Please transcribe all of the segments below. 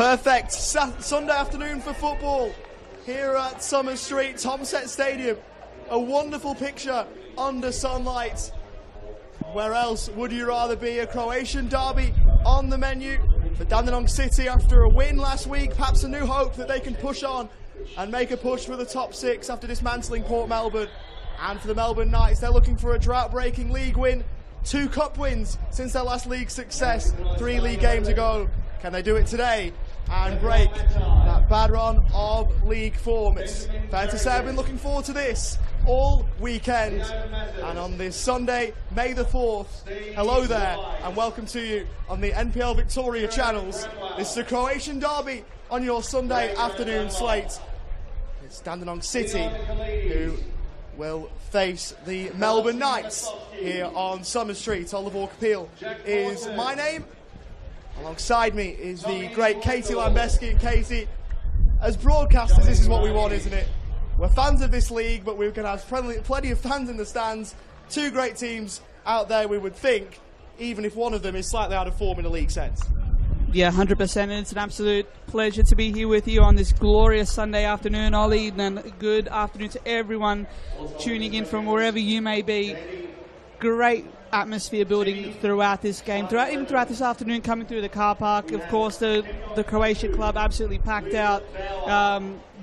Perfect Sunday afternoon for football here at Summer Street, Tomset Stadium. A wonderful picture under sunlight. Where else would you rather be? A Croatian derby on the menu for Dandenong City after a win last week. Perhaps a new hope that they can push on and make a push for the top six after dismantling Port Melbourne. And for the Melbourne Knights, they're looking for a drought-breaking league win. 2 cup wins since their last league success 3 league games ago. Can they do it today and break that bad run of league form? It's fair to say I've been looking forward to this all weekend. And on this Sunday, May the 4th, hello there and welcome to you on the NPL Victoria channels. This is the Croatian derby on your Sunday afternoon slate. It's Dandenong City who will face the Melbourne Knights here on Summer Street. Oliver Walker-Peel is my name. Alongside me is the great Katie Lambeski. And Katie, as broadcasters, this is what we want, isn't it? We're fans of this league, but we're going to have plenty of fans in the stands. 2 great teams out there, we would think, even if one of them is slightly out of form in a league sense. Yeah, 100%. And it's an absolute pleasure to be here with you on this glorious Sunday afternoon, Ollie. And good afternoon to everyone tuning in from wherever you may be. Great atmosphere building throughout this game, even throughout this afternoon, coming through the car park. Of course, the Croatian club absolutely packed out.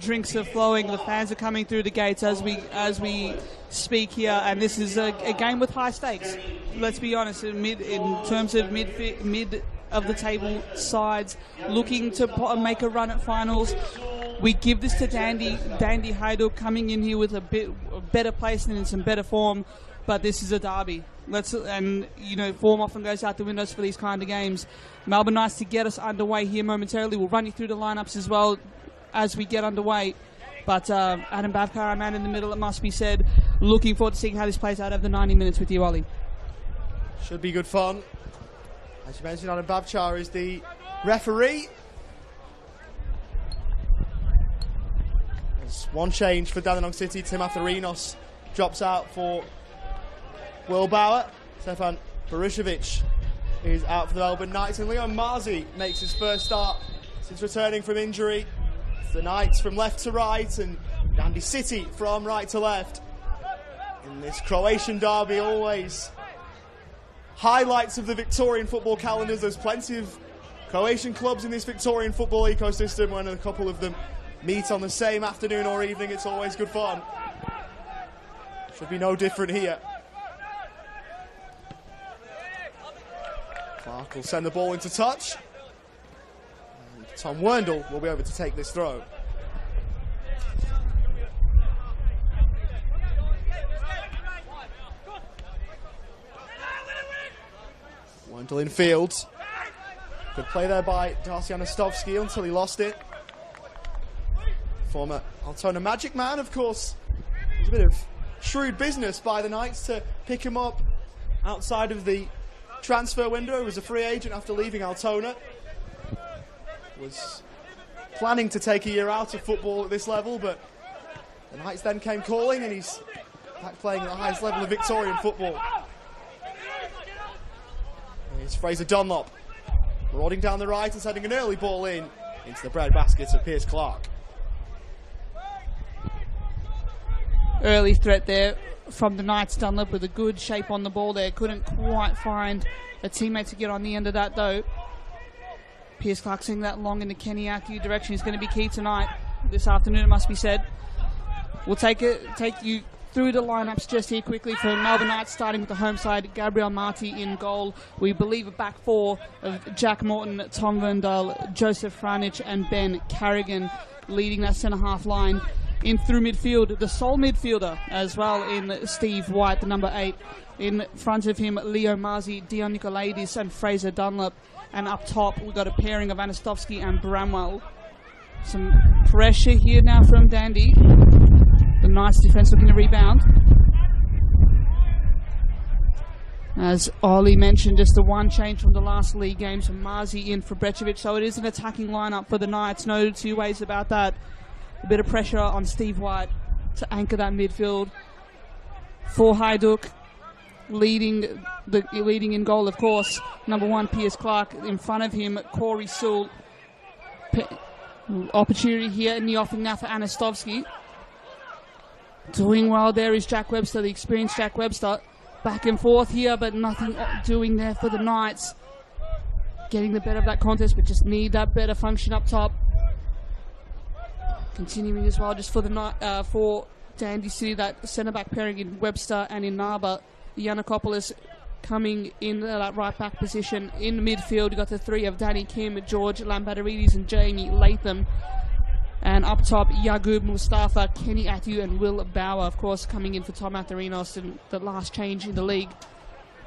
Drinks are flowing. The fans are coming through the gates as we speak here, and this is a game with high stakes. Let's be honest. In terms of mid of the table sides looking to make a run at finals, we give this to Dandy Hajduk, coming in here with a better place and in some better form. But this is a derby. Form often goes out the windows for these kind of games. Melbourne Knights, to get us underway here momentarily. We'll run you through the lineups as well as we get underway. But Adam Babkar, our man in the middle, it must be said. Looking forward to seeing how this plays out over the 90 minutes with you, Ollie. Should be good fun. As you mentioned, Adam Babkar is the referee. There's one change for Dandenong City. Tim Atharinos drops out for Will Bauer. Stefan Barušević is out for the Melbourne Knights, and Leon Marzi makes his first start since returning from injury. It's the Knights from left to right and Dandy City from right to left. In this Croatian derby, always highlights of the Victorian football calendars. There's plenty of Croatian clubs in this Victorian football ecosystem. When a couple of them meet on the same afternoon or evening, it's always good fun. Should be no different here. Clark will send the ball into touch. And Tom Werndl will be able to take this throw. Werndl in field. Good play there by Darcy Anastovsky until he lost it. Former Altona Magic man, of course. It was a bit of shrewd business by the Knights to pick him up outside of the transfer window. He was a free agent after leaving Altona. Was planning to take a year out of football at this level, but the Knights then came calling, and he's back playing at the highest level of Victorian football. Here's Fraser Dunlop, marauding down the right and sending an early ball into the bread basket of Piers Clark. Early threat there from the Knights. Dunlop with a good shape on the ball there. Couldn't quite find a teammate to get on the end of that, though. Piers Clark seeing that long in the Kenny Atthew direction is going to be key tonight. This afternoon, it must be said. We'll take you through the lineups just here quickly for Melbourne Knights, starting with the home side. Gabriel Marti in goal. We believe a back four of Jack Morton, Tom Werndl, Joseph Franic and Ben Carrigan leading that centre-half line. In through midfield, the sole midfielder as well in Steve White, the number 8. In front of him, Leo Marzi, Dion Nicolaidis and Fraser Dunlop. And up top, we've got a pairing of Anastovsky and Bramwell. Some pressure here now from Dandy. The Knights defence looking to rebound. As Ollie mentioned, just the one change from the last league games from Marzi in for Brečević. So it is an attacking lineup for the Knights. No two ways about that. A bit of pressure on Steve White to anchor that midfield. For Hajduk, leading in goal, of course. Number 1, Piers Clark. In front of him, Corey Sewell. Opportunity here in the offing now for Anastovsky. Doing well there is Jack Webster, the experienced Jack Webster. Back and forth here, but nothing doing there for the Knights. Getting the better of that contest, but just need that better function up top. Continuing as well, just for the for Dandy City, that centre-back pairing in Webster and in Narba. Yanakopoulos coming in that right-back position. In the midfield, you got the three of Danny Kim, George Lampadarides and Jamie Latham. And up top, Yagub Mustafa, Kenny Atu and Will Bauer, of course, coming in for Tom Atharinos in the last change in the league.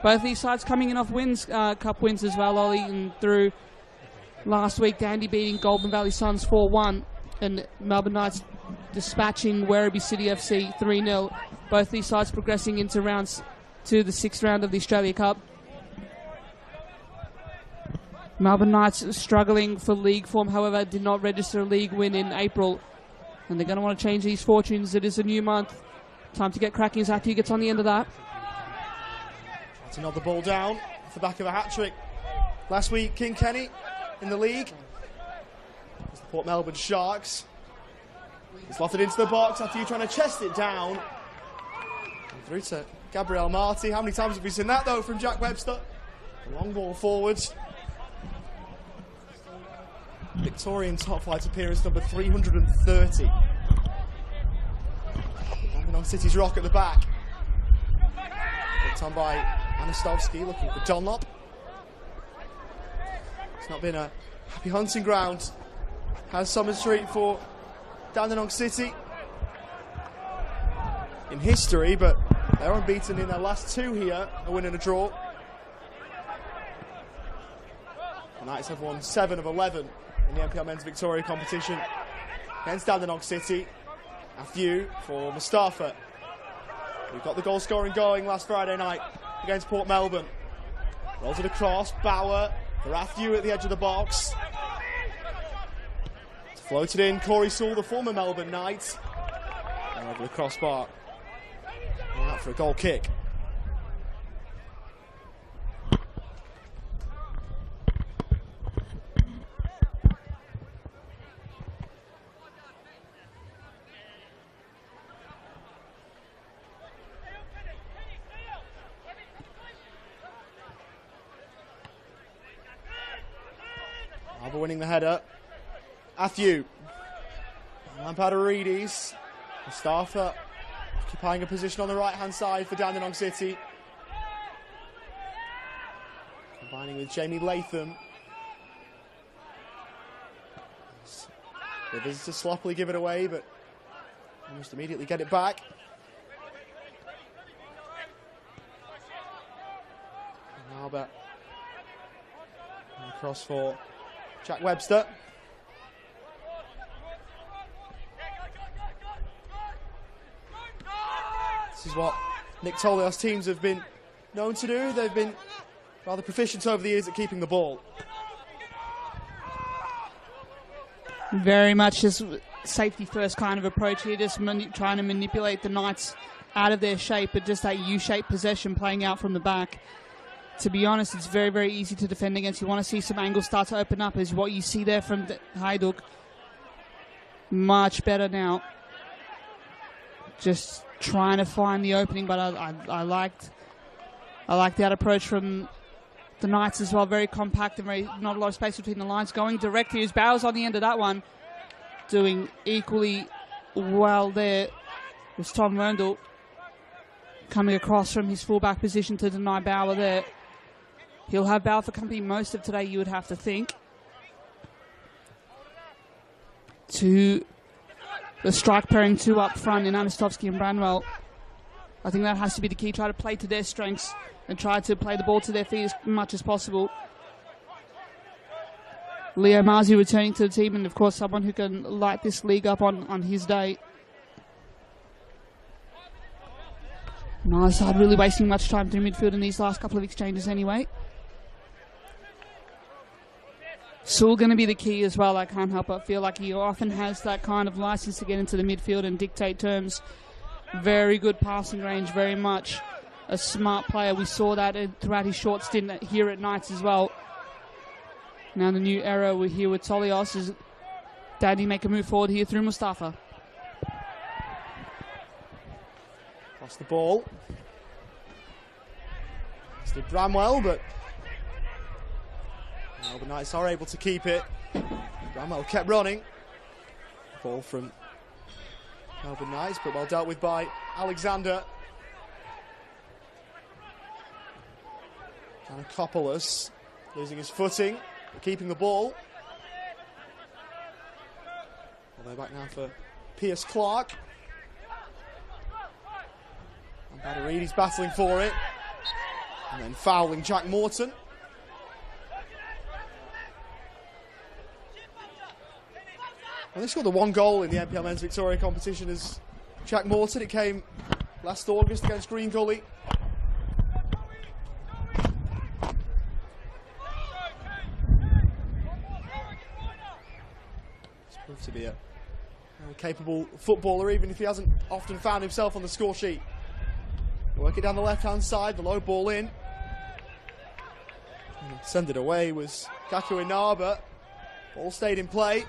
Both these sides coming in off wins, cup wins as well, Ollie, and through last week, Dandy beating Goulburn Valley Suns 4-1 and Melbourne Knights dispatching Werribee City FC 3-0. Both these sides progressing into the 6th round of the Australia Cup. Melbourne Knights struggling for league form, however, did not register a league win in April. And they're going to want to change these fortunes. It is a new month. Time to get cracking as Atu gets on the end of that. That's another ball down off the back of a hat-trick. Last week, King Kenny in the league. It's the Port Melbourne Sharks. It's lofted into the box. Atu trying to chest it down. And through to Gabriel Marty. How many times have we seen that, though, from Jack Webster? A long ball forwards. Victorian top flight appearance number 330. Dandenong City's rock at the back. Picked on by Anastovsky, looking for Dunlop. It's not been a happy hunting ground, has Summer Street for Dandenong City in history, but they're unbeaten in their last two here, a win and a draw. The Knights have won 7 of 11 in the NPL Men's Victoria competition against Dandenong City. A few for Mustafa. We've got the goal scoring going last Friday night against Port Melbourne. Rolls it across, Bauer for Athew at the edge of the box. It's floated in, Corey Sewell, the former Melbourne Knight. And over the crossbar. And out for a goal kick. Alba winning the header. Athew. Lampadarides. Mustafa occupying a position on the right-hand side for Dandenong City. Combining with Jamie Latham. The visitors sloppily give it away, but almost immediately get it back. And Alba across for Jack Webster. This is what Nick Tolios' teams have been known to do. They've been rather proficient over the years at keeping the ball. Very much just safety first kind of approach here, just trying to manipulate the Knights out of their shape, but just that U-shaped possession playing out from the back. To be honest, it's very, very easy to defend against. You want to see some angles start to open up, is what you see there from Hajduk. Much better now. Just trying to find the opening, but I liked that approach from the Knights as well. Very compact and not a lot of space between the lines. Going direct here. Bowers on the end of that one. Doing equally well there was Tom Rundle. Coming across from his fullback position to deny Bauer there. He'll have Bauer for company most of today, you would have to think. To the strike pairing two up front in Anastovsky and Branwell. I think that has to be the key. Try to play to their strengths and try to play the ball to their feet as much as possible. Leo Marzi returning to the team, and of course someone who can light this league up on his day. Neither side really wasting much time through midfield in these last couple of exchanges anyway. Sewell going to be the key as well. I can't help but feel like he often has that kind of license to get into the midfield and dictate terms. Very good passing range, very much a smart player. We saw that throughout his short stint here at Knights as well. Now the new era we're here with Tolios is Danny make a move forward here through Mustafa. Lost the ball. Did Bramwell, but Melbourne Knights are able to keep it. Bramwell kept running. Ball from Melbourne Knights, but well dealt with by Alexander. Giannakopoulos losing his footing, keeping the ball. Well, they're back now for Pierce Clark. And Badarides battling for it. And then fouling Jack Morton. Well, they scored the one goal in the NPL Men's Victoria competition as Jack Morton. It came last August against Green Gully. He's proved to be a capable footballer, even if he hasn't often found himself on the score sheet. Work it down the left-hand side, the low ball in. Send it away was Gaku Inaba. Ball stayed in play.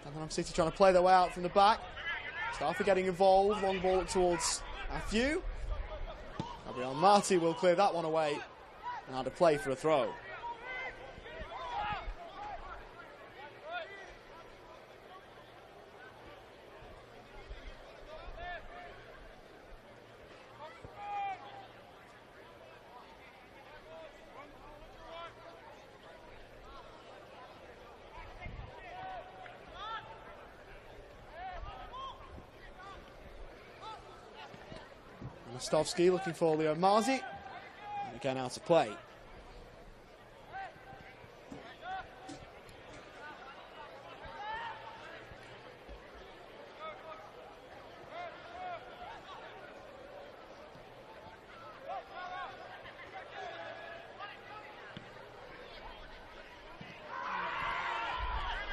Dandenong City trying to play their way out from the back. Mustafa getting involved. Long ball towards Athew. Gabriel Marti will clear that one away and add a play for a throw. Stovsky looking for Leo Marzi. And again out of play.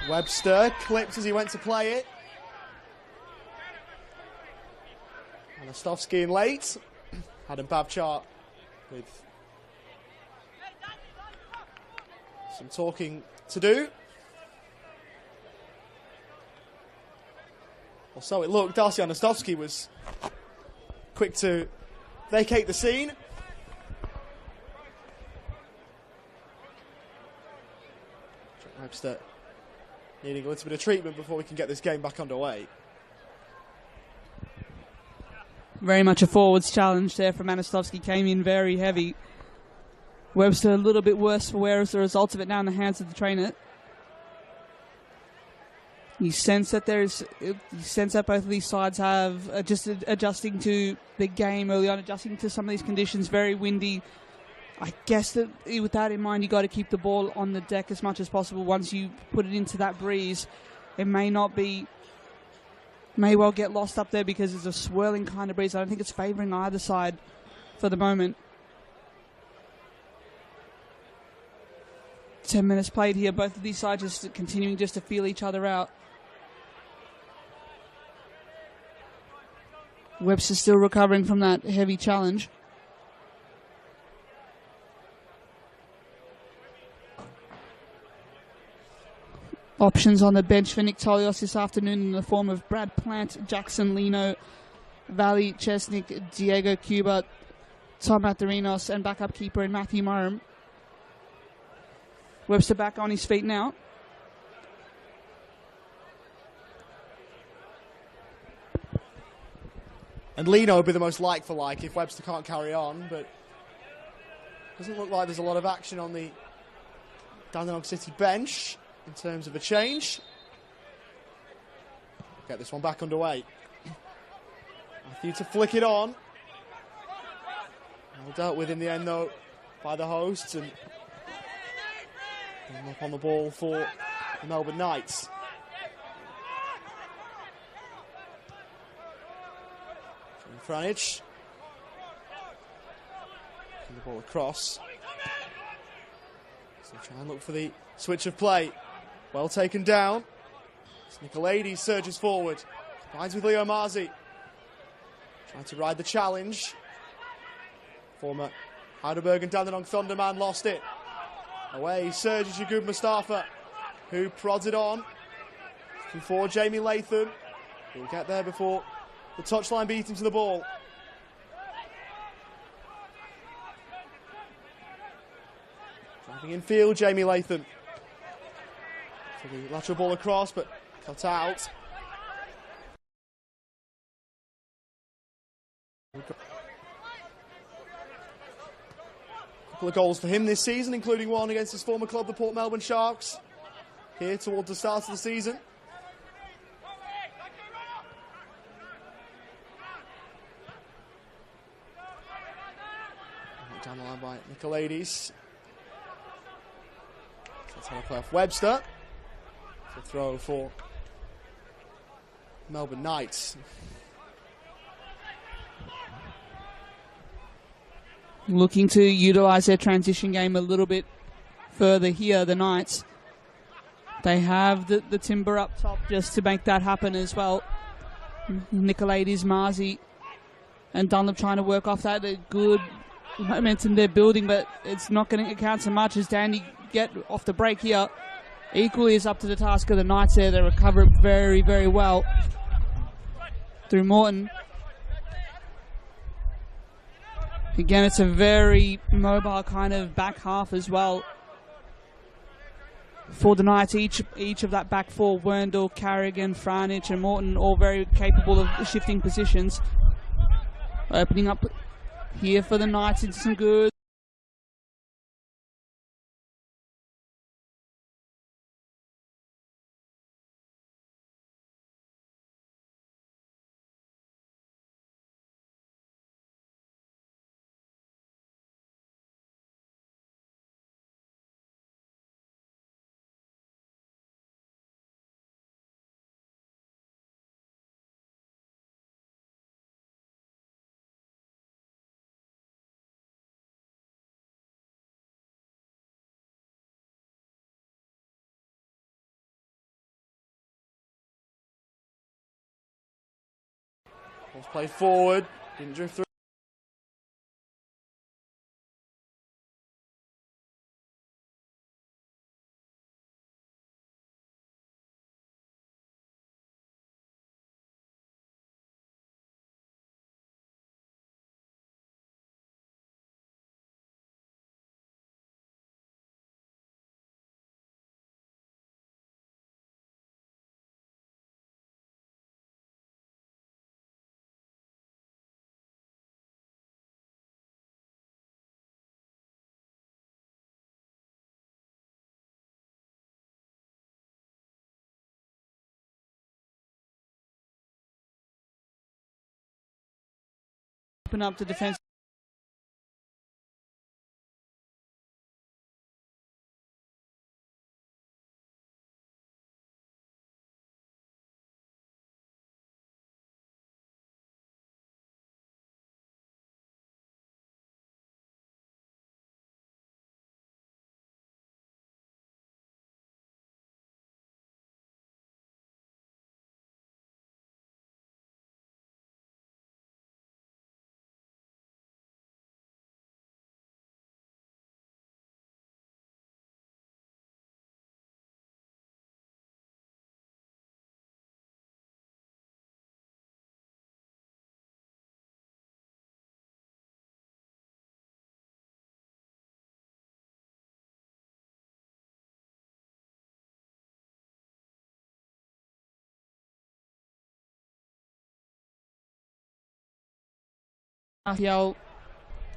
Webster clipped as he went to play it. Anastovsky in late. Adam Babchar with some talking to do. Or so it looked. Darcy Anastovsky was quick to vacate the scene. Jack Webster needing a little bit of treatment before we can get this game back underway. Very much a forwards challenge there from Anastovsky. Came in very heavy. Webster a little bit worse for wear as a result of it now in the hands of the trainer. You sense that both of these sides have just adjusting to the game early on, adjusting to some of these conditions. Very windy. I guess that with that in mind, you got to keep the ball on the deck as much as possible. Once you put it into that breeze, it may well get lost up there because it's a swirling kind of breeze. I don't think it's favouring either side for the moment. 10 minutes played here. Both of these sides just continuing just to feel each other out. Webster still recovering from that heavy challenge. Options on the bench for Nick Tolios this afternoon in the form of Brad Plant, Jackson Lino, Valley Chesnick, Diego Cuba, Tom Matherinos, and backup keeper in Matthew Murray. Webster back on his feet now. And Lino would be the most like for like if Webster can't carry on, but doesn't look like there's a lot of action on the Dandenong City bench in terms of a change. Get this one back underway. Matthew to flick it on. Well dealt with in the end though by the hosts, and up on the ball for the Melbourne Knights. Franich. The ball across. So try and look for the switch of play. Well taken down. Nicolaides surges forward. Finds with Leo Marzi. Trying to ride the challenge. Former Heidelberg and Dandenong Thunderman lost it. Away surges Yagub Mustafa, who prods it on. Looking forward, Jamie Latham. He'll get there before the touchline beat him to the ball. Driving in field, Jamie Latham. For the lateral ball across, but cut out. A couple of goals for him this season, including one against his former club, the Port Melbourne Sharks, here towards the start of the season. Down the line by Nicolaides. That's how to play off Webster. It's a throw for Melbourne Knights. Looking to utilise their transition game a little bit further here, the Knights. They have the timber up top just to make that happen as well. Nicolaides, Marzi and Dunlop trying to work off that. A good momentum they're building, but it's not going to account so much as Dandy get off the break here. Equally is up to the task of the Knights there. They recover it very, very well through Morton. Again, it's a very mobile kind of back half as well for the Knights. Each of that back four, Werndl, Carrigan, Franich and Morton, all very capable of shifting positions. Opening up here for the Knights into some good. Let's play forward. Didn't drift through. Open up the defense.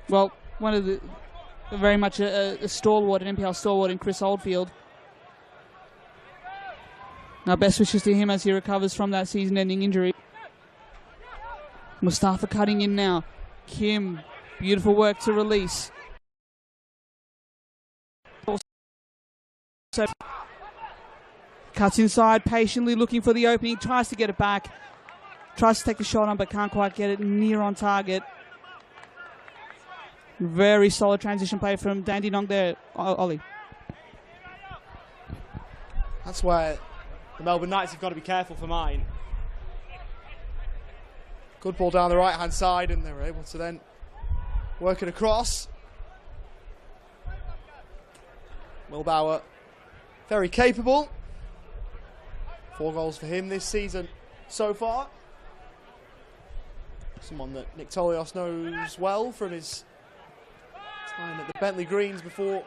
Well, one of the very much a stalwart, an NPL stalwart in Chris Oldfield. Now, best wishes to him as he recovers from that season-ending injury. Mustafa cutting in now. Kim, beautiful work to release. So cuts inside, patiently looking for the opening, tries to get it back. Tries to take a shot on, but can't quite get it near on target. Very solid transition play from Dandenong there, Ollie. That's where the Melbourne Knights have got to be careful for mine. Good ball down the right-hand side, and they were able to then work it across. Will Bauer, very capable. 4 goals for him this season so far. Someone that Nick Tolios knows well from his time at the Bentley Greens before.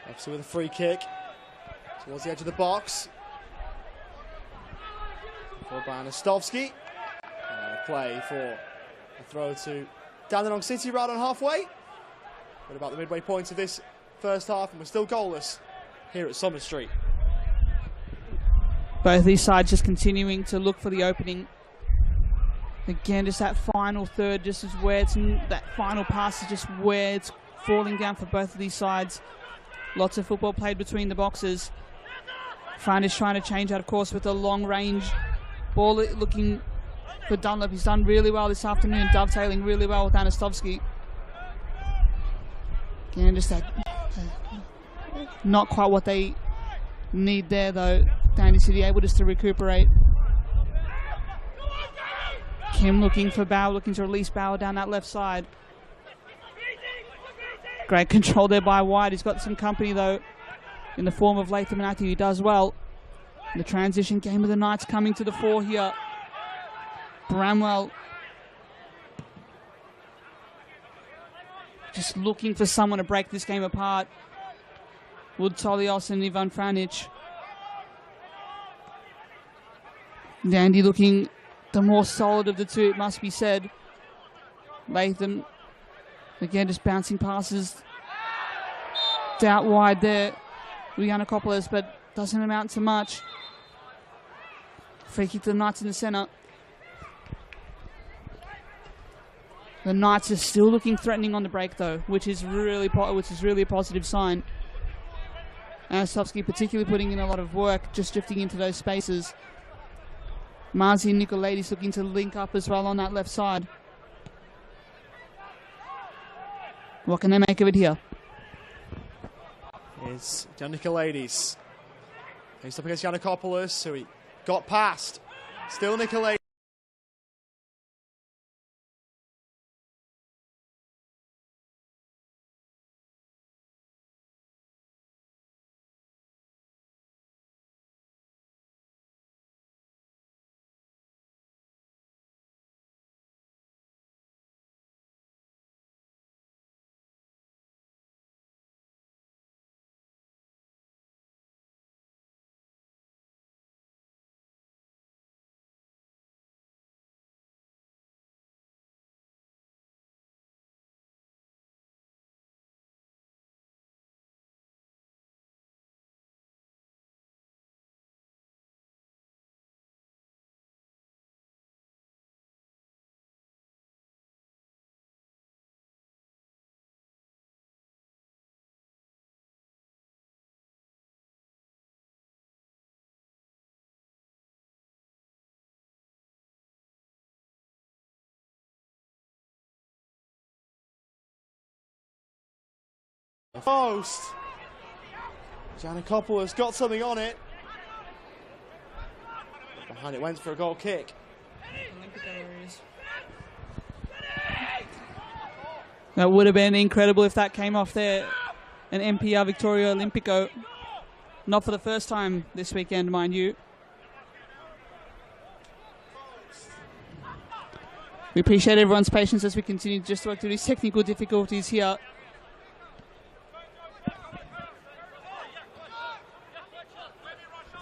Obviously with a free kick towards the edge of the box. Followed by Anastovsky. Play for a throw to Dandenong City right on halfway. But about the midway point of this first half, and we're still goalless here at Summer Street. Both these sides just continuing to look for the opening. Again, just that final third, just is where it's that final pass is just where it's falling down for both of these sides. Lots of football played between the boxes. Fran is trying to change out, of course, with a long range ball looking for Dunlop. He's done really well this afternoon, dovetailing really well with Anastovsky. Again, just that not quite what they need there, though. Dandy City able just to recuperate. Kim looking for Bauer, looking to release Bauer down that left side. Great control there by White. He's got some company, though, in the form of Latham Matthew. He does well. The transition game of the Knights coming to the fore here. Bramwell just looking for someone to break this game apart. Wood Tolios and Ivan Franic. Dandy looking the more solid of the two, it must be said. Latham, again, just bouncing passes out wide there. Giannakopoulos, but doesn't amount to much. Free kick to the Knights in the centre. The Knights are still looking threatening on the break, though, which is really a positive sign. Anastovsky particularly putting in a lot of work, just drifting into those spaces. Marzi and Nicolaides looking to link up as well on that left side. What can they make of it here? It's John Nicolaides. Faced up against Giannakopoulos, who he got past. Still Nicolaides. Post. Giannakopoulos got something on it. Behind it went for a goal kick. That would have been incredible if that came off there. An NPR Victoria Olympico. Not for the first time this weekend, mind you. We appreciate everyone's patience as we continue just to work through these technical difficulties here.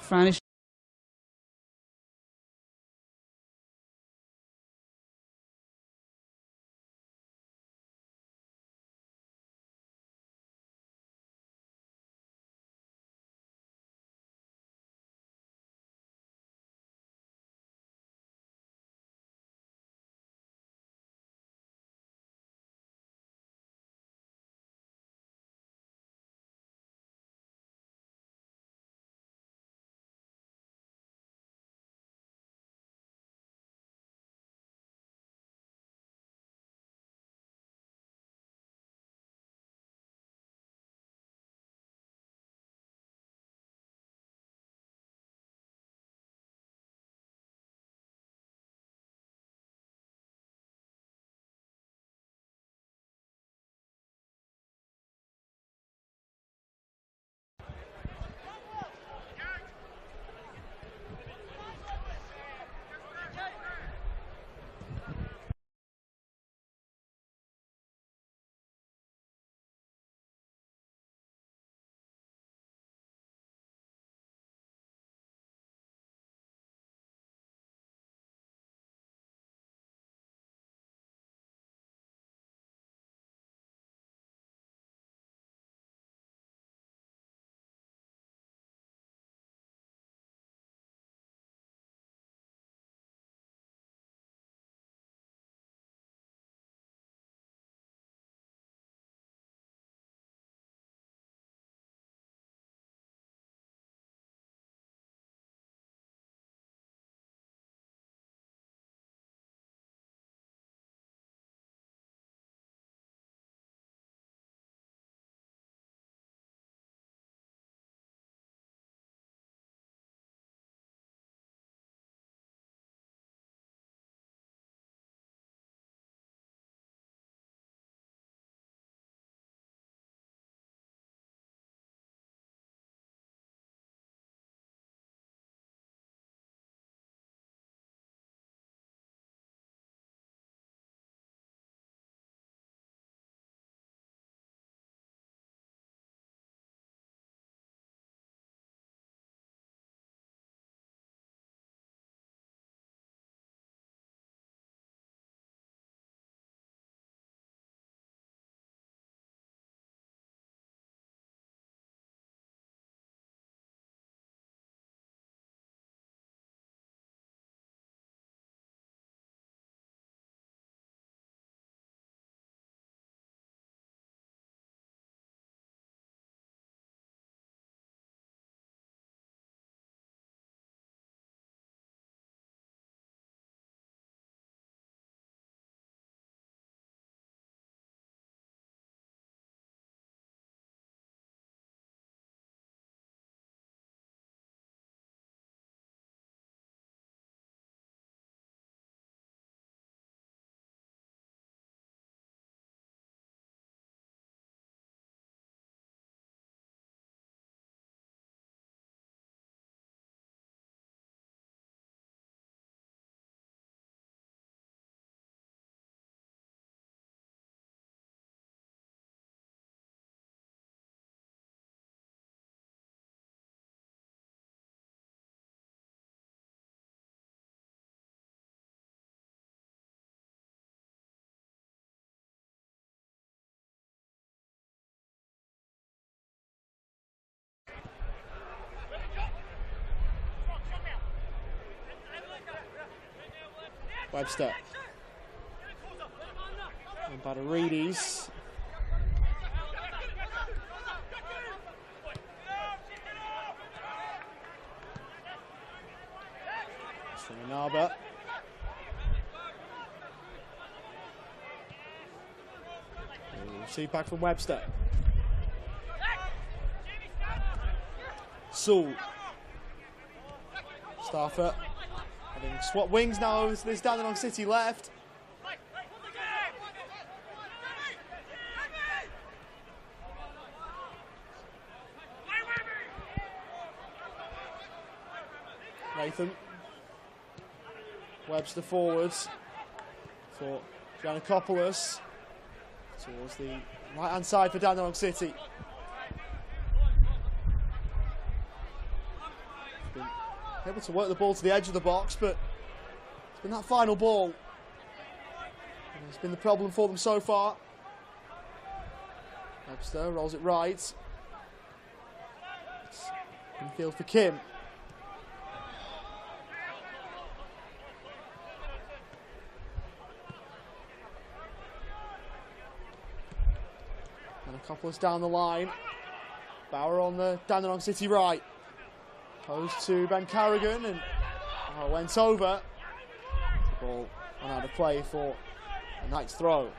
Franic Webster. And Badarides. Naba. Receive back from Webster. Sewell. Stafford. Having swapped wings now over to this Dandenong City left. Nathan. Webster forwards for Giannakopoulos towards the right-hand side for Dandenong City. Been able to work the ball to the edge of the box, but it's been that final ball. And it's been the problem for them so far. Webster rolls it right. It's infield for Kim. Giannakopoulos down the line. Bauer on the Dandenong City right. Posed to Ben Carrigan and went over. The ball went out of play for a Knights throw.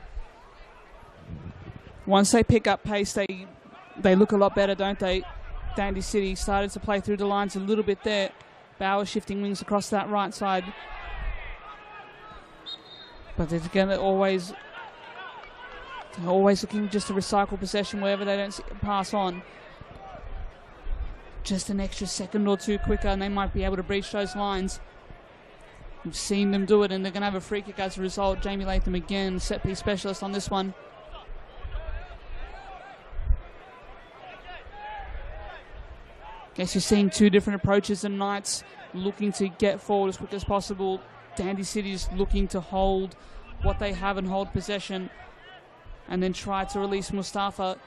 Once they pick up pace, they look a lot better, don't they? Dandy City started to play through the lines a little bit there. Bauer shifting wings across that right side. But they're going to always looking just to recycle possession wherever they don't pass on. Just an extra second or two quicker and they might be able to breach those lines. We've seen them do it and they're going to have a free kick as a result. Jamie Latham again, set piece specialist on this one. Guess you're seeing two different approaches. The Knights looking to get forward as quick as possible. Dandy City's looking to hold what they have and hold possession and then try to release Mustafa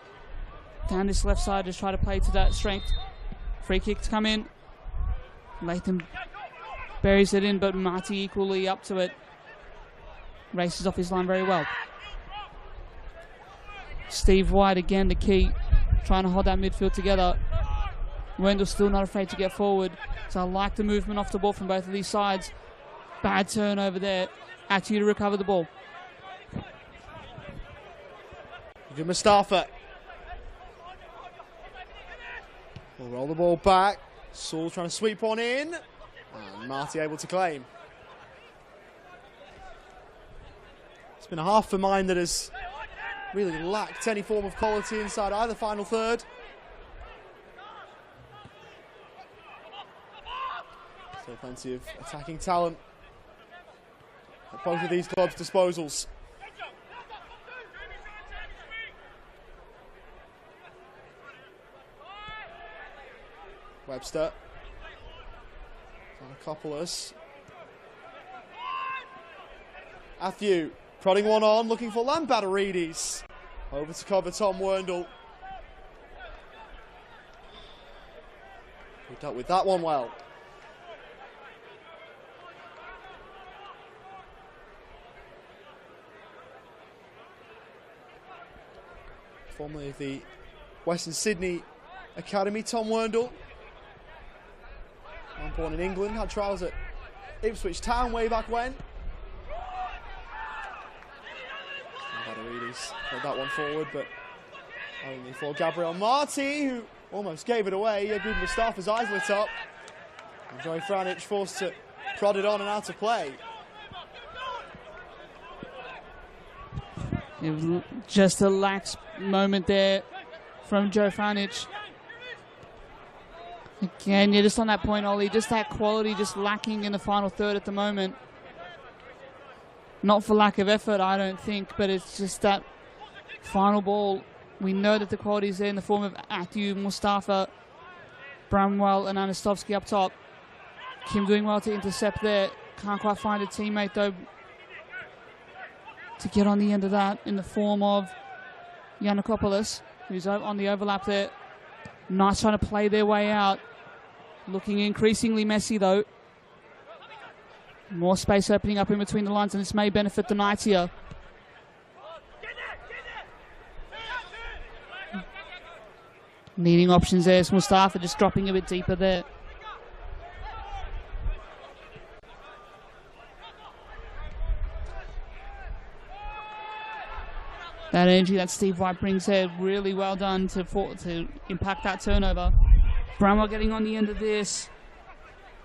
down this left side to try to play to that strength. Free kick to come in. Latham buries it in, but Marty equally up to it. Races off his line very well. Steve White again the key, trying to hold that midfield together. Wendell still not afraid to get forward, so I like the movement off the ball from both of these sides. Bad turn over there. Atu to recover the ball. Good Mustafa. We'll roll the ball back. Saul trying to sweep on in. And Marty able to claim. It's been a half for mine that has really lacked any form of quality inside either final third. Still plenty of attacking talent at both of these clubs' disposals. Webster. Giannakopoulos. Athieu prodding one on, looking for Badarides. Over to cover Tom Werndl. He dealt with that one well. Formerly of the Western Sydney Academy, Tom Werndl. Born in England, had trials at Ipswich Town way back when. Badarides played that one forward, but only for Gabriel Marty, who almost gave it away. Good Mustafa's eyes lit up. And Joey Franich forced to prod it on and out of play. It was just a lax moment there from Joe Franich. Again, just on that point, Ollie, just that quality just lacking in the final third at the moment. Not for lack of effort, I don't think, but it's just that final ball. We know that the quality is there in the form of Athieu, Mustafa, Bramwell and Anastovsky up top. Kim doing well to intercept there. Can't quite find a teammate, though, to get on the end of that in the form of Giannakopoulos, who's on the overlap there. Nice trying to play their way out. Looking increasingly messy, though. More space opening up in between the lines, and this may benefit the Knights here. Needing options there. It's Mustafa just dropping a bit deeper there. That energy that Steve White brings there, really well done to impact that turnover. Bramwell getting on the end of this.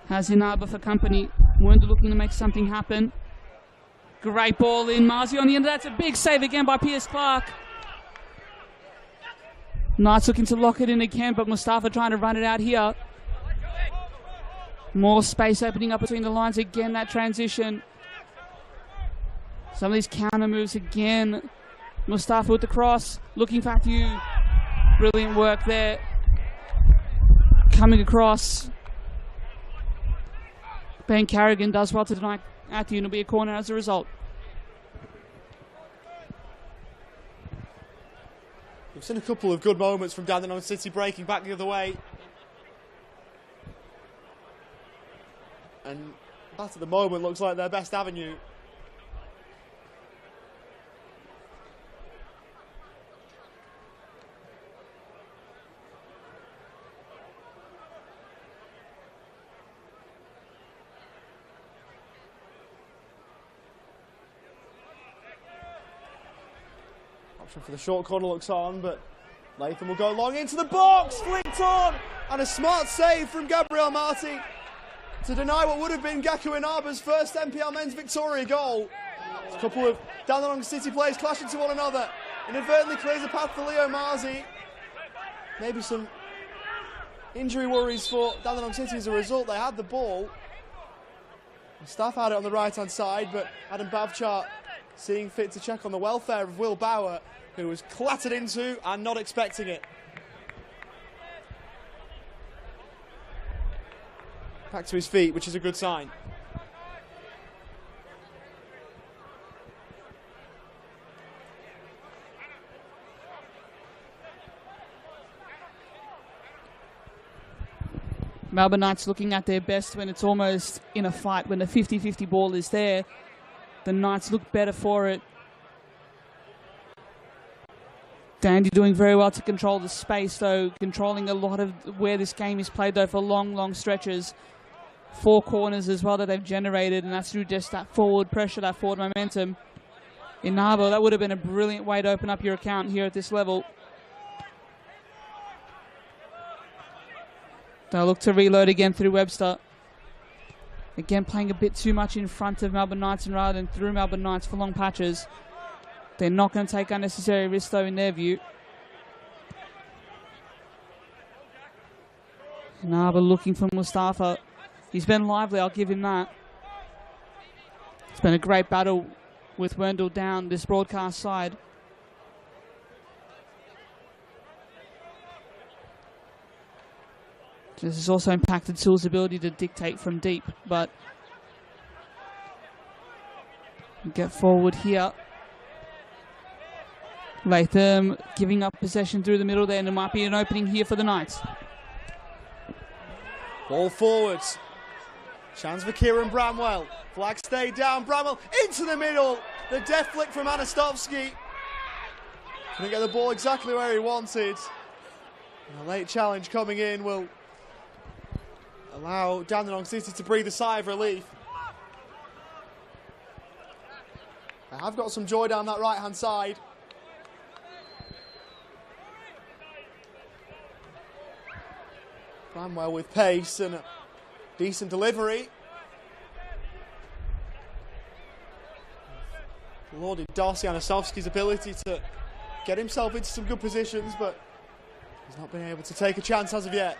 Has Inaba for company. Wernda looking to make something happen. Great ball in. Marzi on the end of that. It's a big save again by Pierce Clark. Knights looking to lock it in again, but Mustafa trying to run it out here. More space opening up between the lines again, that transition. Some of these counter moves again. Mustafa with the cross, looking for Matthew. Brilliant work there. Coming across. Ben Carrigan does well to deny Matthew, and it'll be a corner as a result. We've seen a couple of good moments from Dandenong City breaking back the other way. And that at the moment looks like their best avenue. Option for the short corner looks on, but Latham will go long into the box, flicked on, and a smart save from Gabriel Marti to deny what would have been Gaku Inaba's first NPL men's Victoria goal. A couple of Dandenong City players clashing to one another. Inadvertently clears the path for Leo Marzi. Maybe some injury worries for Dandenong City as a result. They had the ball. The staff had it on the right-hand side, but Adam Bavchar seeing fit to check on the welfare of Will Bauer, who was clattered into and not expecting it. Back to his feet, which is a good sign. Melbourne Knights looking at their best when it's almost in a fight, when the 50-50 ball is there. The Knights look better for it. Dandy doing very well to control the space, though, controlling a lot of where this game is played, though, for long, long stretches. 4 corners as well that they've generated, and that's through just that forward pressure, that forward momentum. Inaba, that would have been a brilliant way to open up your account here at this level. They'll look to reload again through Webster. Again, playing a bit too much in front of Melbourne Knights and rather than through Melbourne Knights for long patches. They're not going to take unnecessary risks, though, in their view. Inaba looking for Mustafa. He's been lively, I'll give him that. It's been a great battle with Wendell down this broadcast side. This has also impacted Sewell's ability to dictate from deep, but get forward here. Latham giving up possession through the middle there, and it might be an opening here for the Knights. Ball forwards. Chance for Kieran Bramwell. Flag stayed down. Bramwell into the middle. The deft flick from Anastovsky. Couldn't get the ball exactly where he wanted. And a late challenge coming in will allow Dandenong City to breathe a sigh of relief. They have got some joy down that right-hand side. Bramwell with pace and a decent delivery. Lauded Darcy Anastovsky's ability to get himself into some good positions, but he's not been able to take a chance as of yet.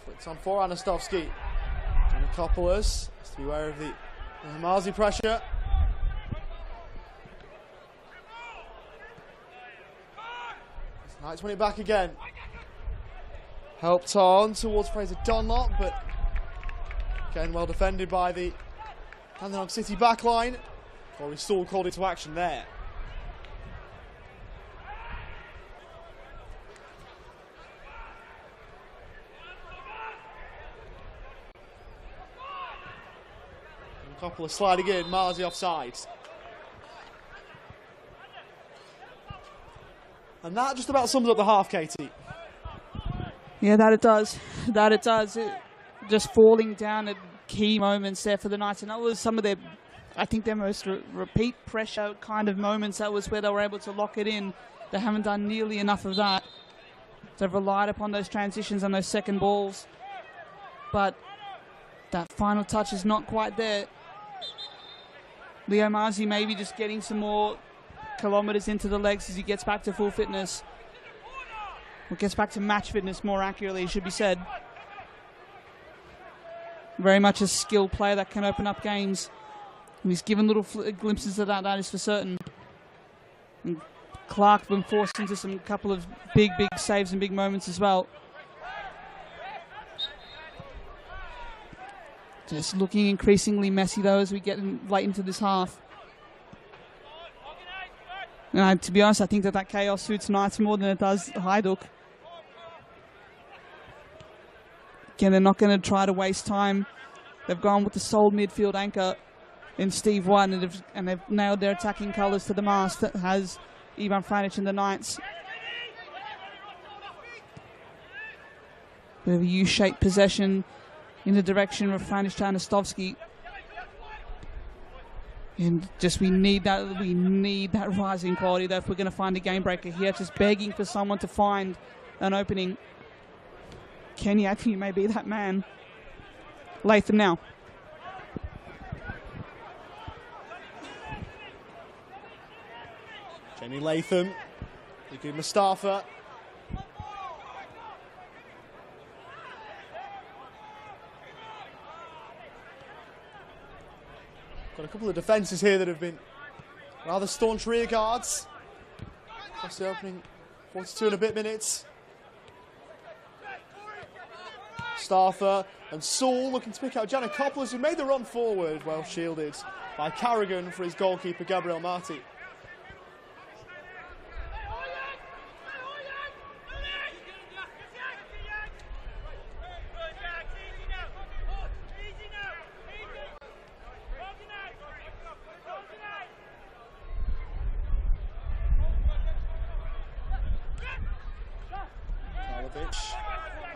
Flicks on for Anastovsky. Giannakopoulos has to be aware of the Marzi pressure. Knights win it back again. Helped on towards Fraser Dunlop, but again well defended by the Dandenong City backline. Corey Stool called into action there. Couple of sliding in, Marzi offside. And that just about sums up the half, Katie. Yeah, that it does. That it does. Just falling down at key moments there for the Knights. And that was some of their, I think, their most repeat pressure kind of moments. That was where they were able to lock it in. They haven't done nearly enough of that. They've relied upon those transitions and those second balls. But that final touch is not quite there. Leo Marzi maybe just getting some more kilometres into the legs as he gets back to full fitness. Or gets back to match fitness, more accurately, should be said. Very much a skilled player that can open up games. And he's given little glimpses of that, that is for certain. And Clark been forced into some couple of big saves and big moments as well. Just looking increasingly messy though as we get late into this half. And to be honest, I think that chaos suits Knights more than it does Hajduk. Again, they're not going to try to waste time. They've gone with the sole midfield anchor in Steve White, and they've nailed their attacking colours to the mast that has Ivan Franic and the Knights. Bit of a U-shaped possession in the direction of Franic to Anastovsky. And just we need that rising quality though if we're going to find a game breaker here. Just begging for someone to find an opening. Kenny Atfi may be that man. Latham now. Jenny Latham. Igu Mustafa. Got a couple of defences here that have been rather staunch rear guards. Across the opening 42 and a bit minutes. Mustafa and Saul looking to pick out Giannakopoulos, who made the run forward, well shielded by Carrigan for his goalkeeper Gabriel Marti.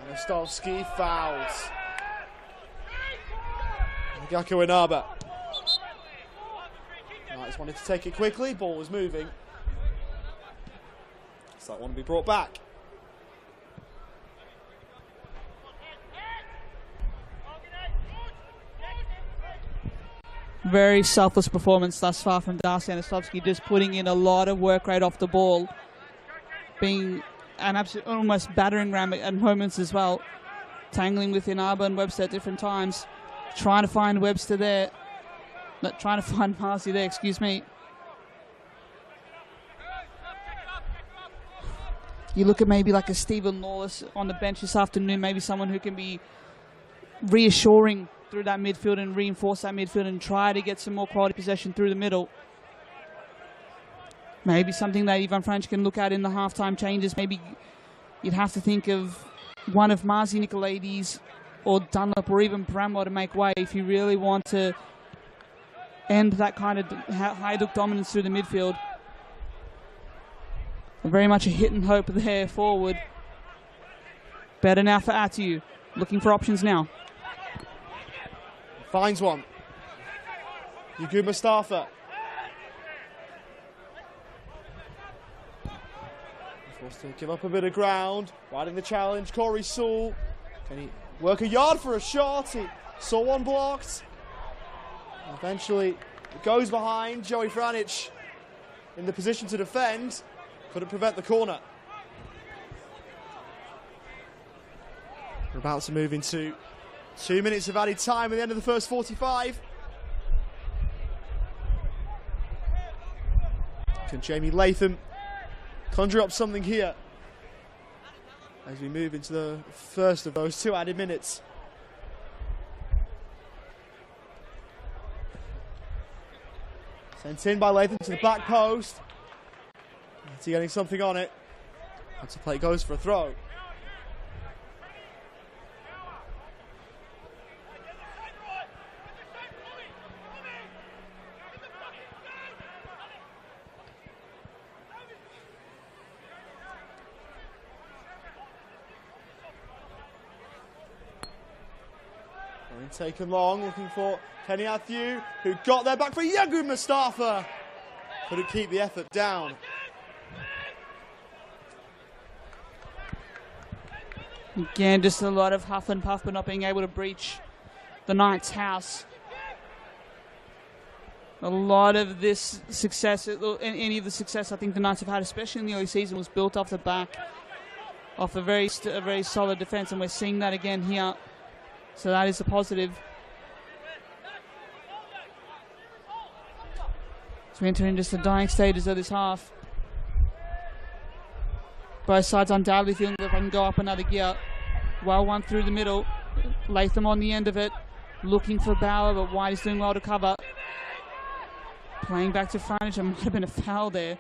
Anastovsky fouls. Gakko Inaba. Knights wanted to take it quickly, ball was moving. So that one to be brought back. Very selfless performance thus far from Darcy Anastovsky, just putting in a lot of work rate off the ball. Being an absolute, almost battering ram at moments as well. Tangling with Inaba and Webster at different times. Trying to find Webster there. Not trying to find Marzi there, excuse me. You look at maybe like a Stephen Lawless on the bench this afternoon, maybe someone who can be reassuring through that midfield and reinforce that midfield and try to get some more quality possession through the middle. Maybe something that Ivan Franic can look at in the halftime changes. Maybe you'd have to think of one of Marzi Nicolaides or Dunlop or even Bramwell to make way if you really want to end that kind of Hajduk dominance through the midfield. Very much a hit and hope there forward. Better now for Atu. Looking for options now. Finds one. Igu Mustafa. Forced to give up a bit of ground. Riding the challenge. Corey Saul. Can he work a yard for a shot? He saw one blocked. And eventually it goes behind. Joey Franic in the position to defend. Couldn't prevent the corner. We're about to move into 2 minutes of added time at the end of the first 45. Can Jamie Latham conjure up something here as we move into the first of those 2 added minutes? Sent in by Latham to the back post. Is he getting something on it? Once the play goes for a throw. Taken long, looking for Kenny Athieu, who got there back for Yagu Mustafa. Couldn't keep the effort down. Again, just a lot of huff and puff, but not being able to breach the Knights' house. A lot of this success, any of the success I think the Knights have had, especially in the early season, was built off the back of a very solid defence, and we're seeing that again here. So that is a positive. So we enter into the dying stages of this half. Both sides undoubtedly feeling that they can go up another gear. Well one through the middle. Latham on the end of it. Looking for Bauer, but White is doing well to cover. Playing back to frontage. There might have been a foul there.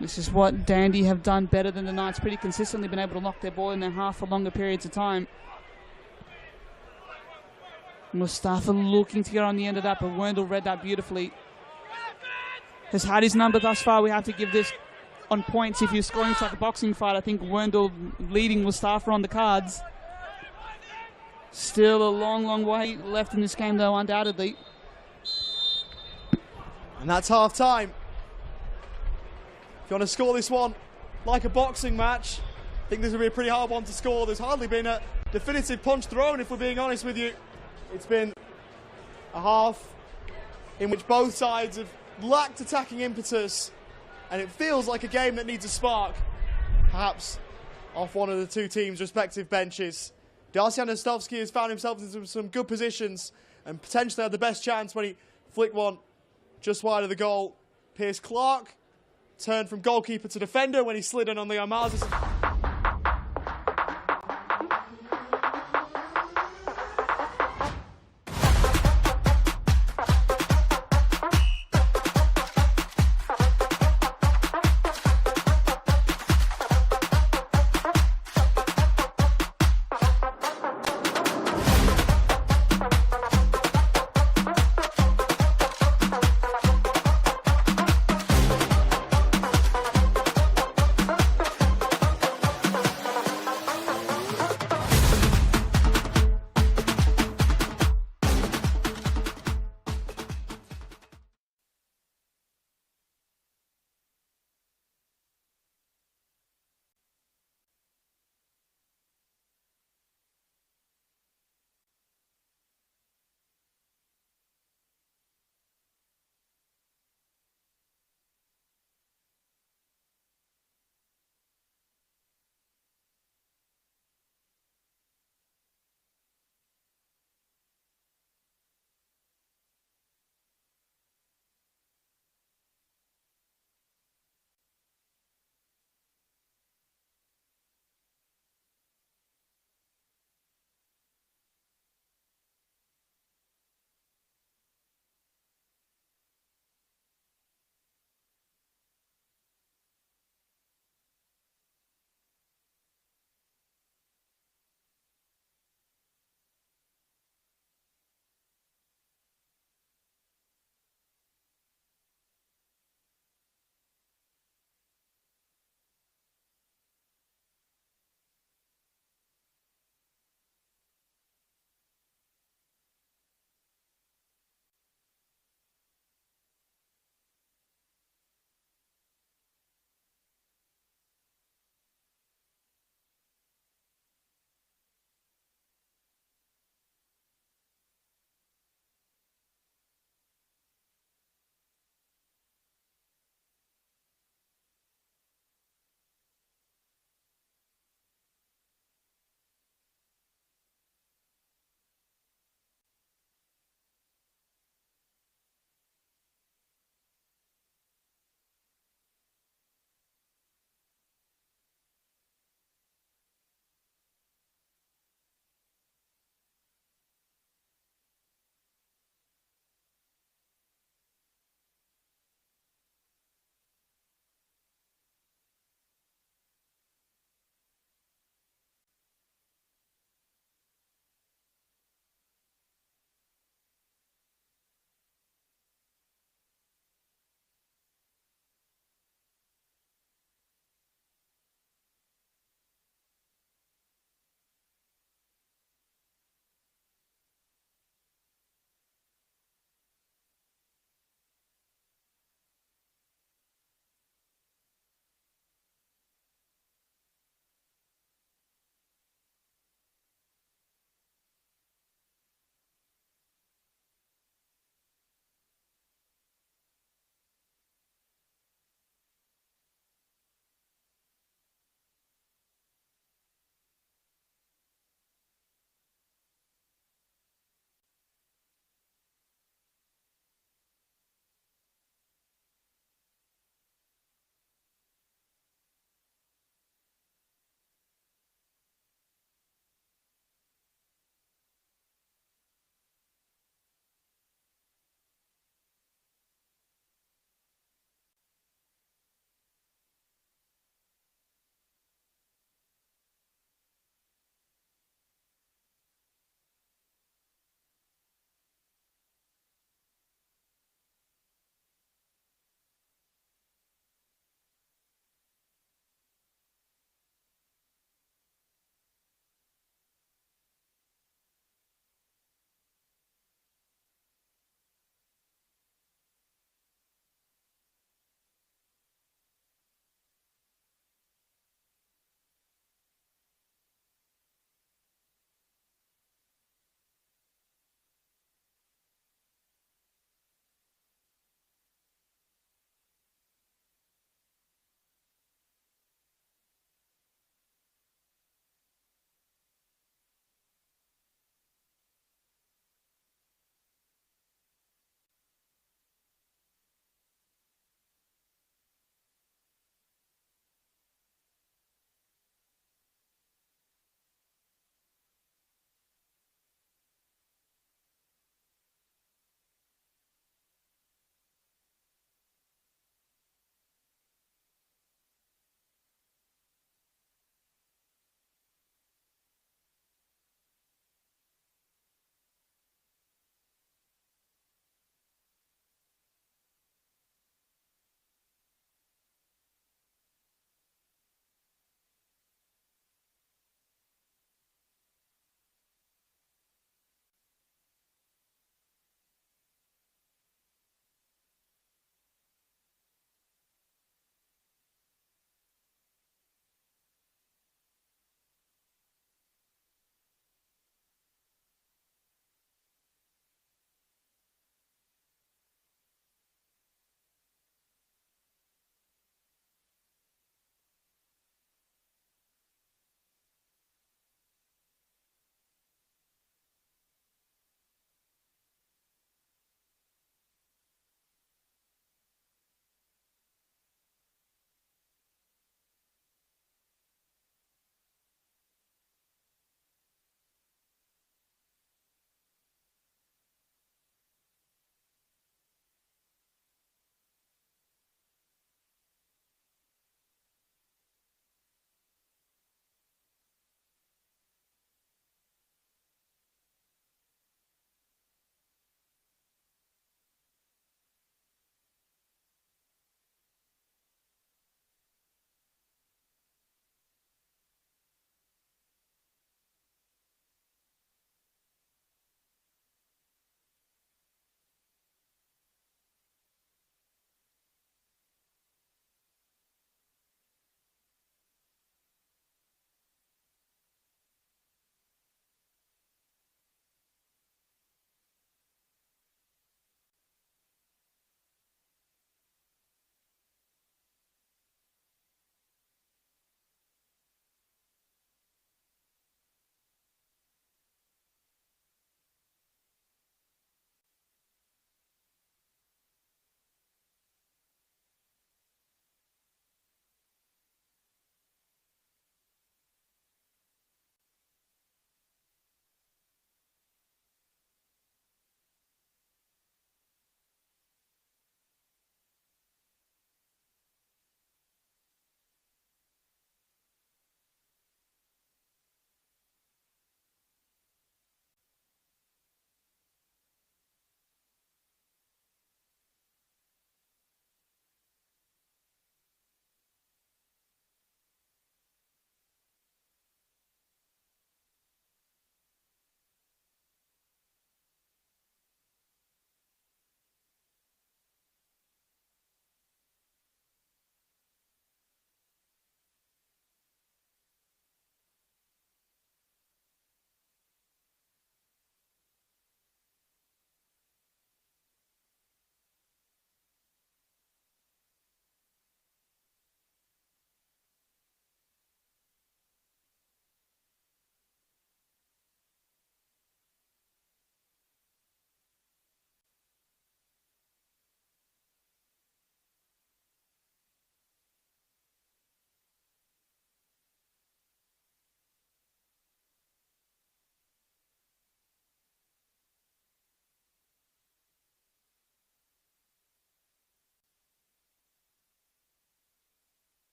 This is what Dandy have done better than the Knights. Pretty consistently been able to lock their ball in their half for longer periods of time. Mustafa looking to get on the end of that, but Werndl read that beautifully. Has had his number thus far. We have to give this on points. If you're scoring like a boxing fight, I think Werndl leading Mustafa on the cards. Still a long way left in this game, though, undoubtedly. And that's half time. If you want to score this one like a boxing match, I think this will be a pretty hard one to score. There's hardly been a definitive punch thrown, if we're being honest with you. It's been a half in which both sides have lacked attacking impetus, and it feels like a game that needs a spark, perhaps off one of the two teams' respective benches. Darcy Anastovsky has found himself in some good positions and potentially had the best chance when he flicked one just wide of the goal. Pierce Clark turned from goalkeeper to defender when he slid in on Leon Miles.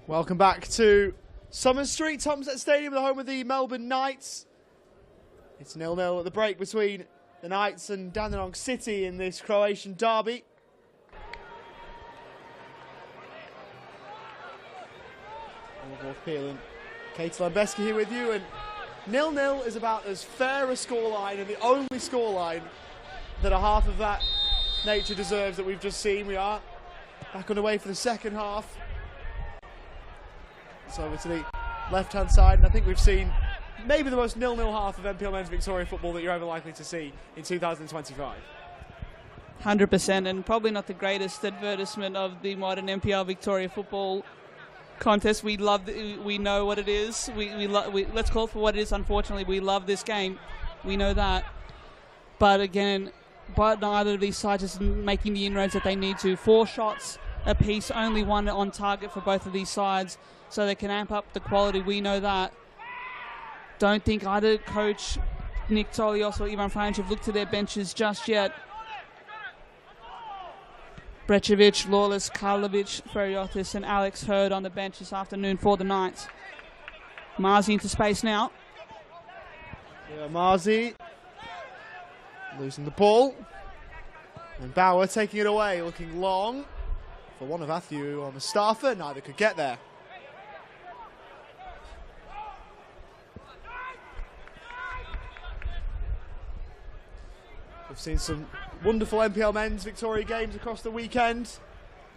Welcome back to Summers Street, Tomset Stadium, the home of the Melbourne Knights. It's 0-0 at the break between the Knights and Dandenong City in this Croatian derby. Peelan, Kate Lambeski here with you, and 0-0 is about as fair a scoreline and the only scoreline that a half of that nature deserves that we've just seen. We are back underway for the second half. So over to the left-hand side, and I think we've seen maybe the most 0-0 half of NPL Men's Victoria football that you're ever likely to see in 2025. 100%, and probably not the greatest advertisement of the modern NPL Victoria football contest. We know what it is. Let's call it for what it is. Unfortunately, we love this game. We know that. But again, neither of these sides is making the inroads that they need to. 4 shots apiece, only one on target for both of these sides, so they can amp up the quality. We know that. Don't think either coach Nick Tolios or Ivan Franch have looked to their benches just yet. Brecevic, Lawless, Karlovic, Feriotis and Alex Hurd on the bench this afternoon for the Knights. Marzi into space now. Yeah, Marzi losing the ball. And Bauer taking it away, looking long for one of Athieu or Mustafa. Neither could get there. We've seen some wonderful NPL Men's Victoria games across the weekend.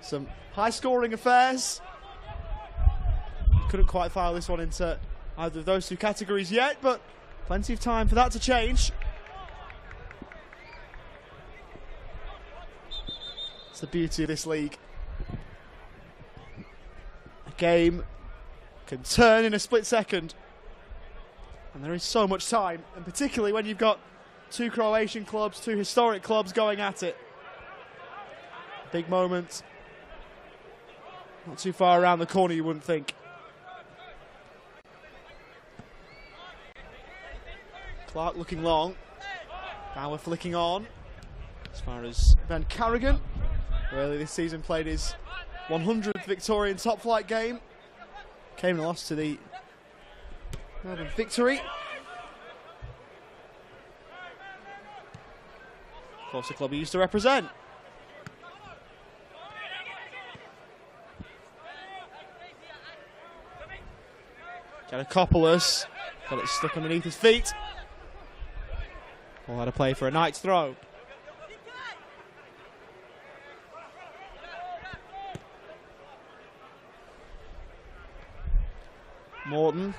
Some high-scoring affairs. Couldn't quite file this one into either of those two categories yet, but plenty of time for that to change. It's the beauty of this league. A game can turn in a split second. And there is so much time, and particularly when you've got 2 Croatian clubs, 2 historic clubs going at it. Big moment. Not too far around the corner, you wouldn't think. Clark looking long. Bauer flicking on. As far as Ben Carrigan, who earlier this season played his 100th Victorian top flight game. Came and lost to the Melbourne Victory. Of course, the club he used to represent. Janakopoulos got it stuck underneath his feet. Ball had a play for a Knights throw. Morton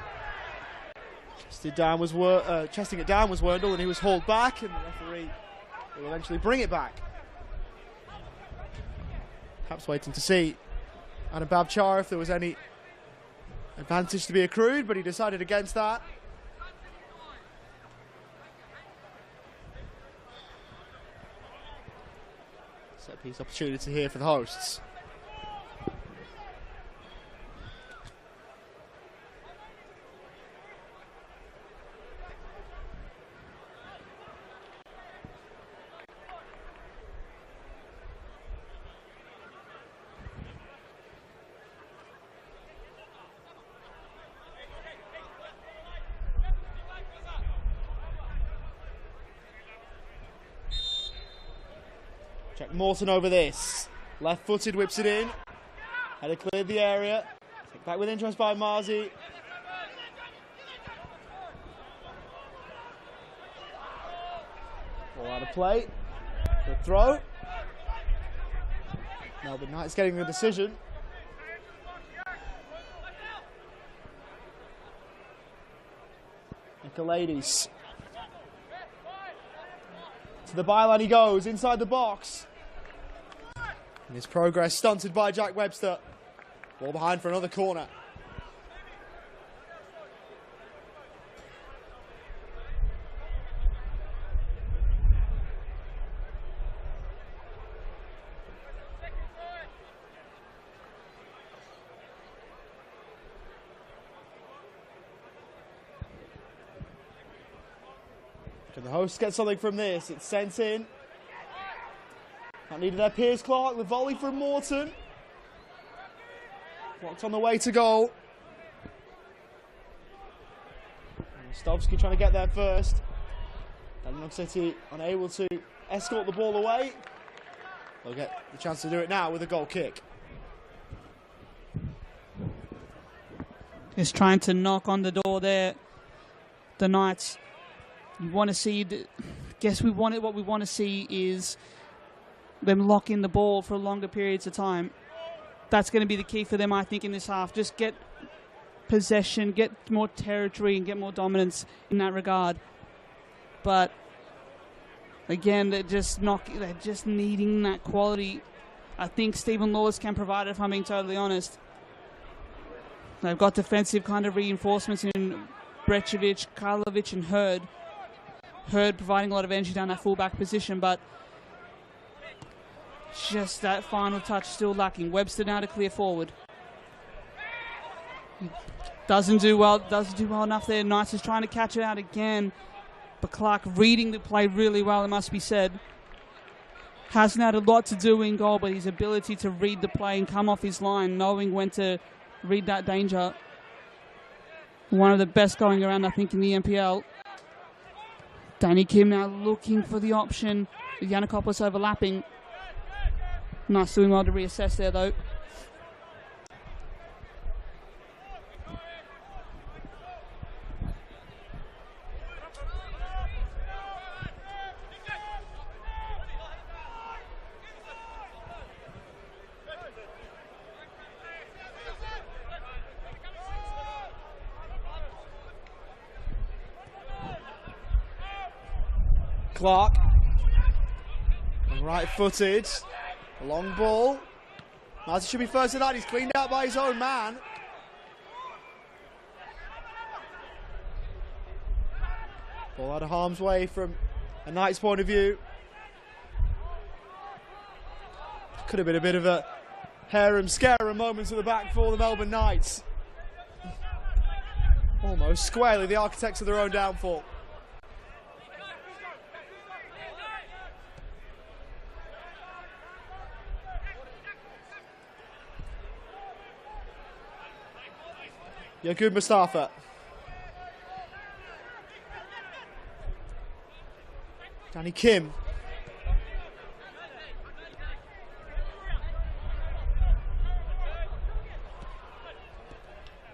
chesting it down was Werndl, and he was hauled back, and the referee will eventually bring it back. Perhaps waiting to see Adam Babchar if there was any advantage to be accrued, but he decided against that. Set piece opportunity here for the hosts. Jack Morton over this. Left-footed, whips it in. Header cleared the area. Take back with interest by Marzi. Ball out of play. Good throw. Melbourne Knights getting the decision. Nicolaides. To the byline he goes, inside the box. And his progress stunted by Jack Webster. Ball behind for another corner. Can the hosts get something from this? It's sent in. That needed there, Piers Clark, the volley from Morton. Clock's on the way to goal. Stovsky trying to get there first. Dandenong City unable to escort the ball away. They'll get the chance to do it now with a goal kick. Just trying to knock on the door there. The Knights, you want to see, what we want to see is them lock in the ball for longer periods of time. That's going to be the key for them, I think, in this half. Just get possession, get more territory, and get more dominance in that regard. But again, they're just needing that quality. I think Stephen Lawless can provide it, if I'm being totally honest. They've got defensive kind of reinforcements in Brecevic, Karlovic and Hurd. Hurd providing a lot of energy down that fullback position, but just that final touch still lacking. Webster now to clear forward. Doesn't do well enough there. Knights is trying to catch it out again. But Clark reading the play really well, it must be said. Hasn't had a lot to do in goal, but his ability to read the play and come off his line, knowing when to read that danger. One of the best going around, I think, in the NPL. Danny Kim now looking for the option. Yannikopoulos overlapping. Nice doing well to reassess there, though. Clark, right-footed, a long ball. Martin should be first to that. He's cleaned out by his own man. Ball out of harm's way from a Knights' point of view. Could have been a bit of a harem-scarum moment at the back for the Melbourne Knights. Almost squarely the architects of their own downfall. Yaqub Mustafa. Danny Kim.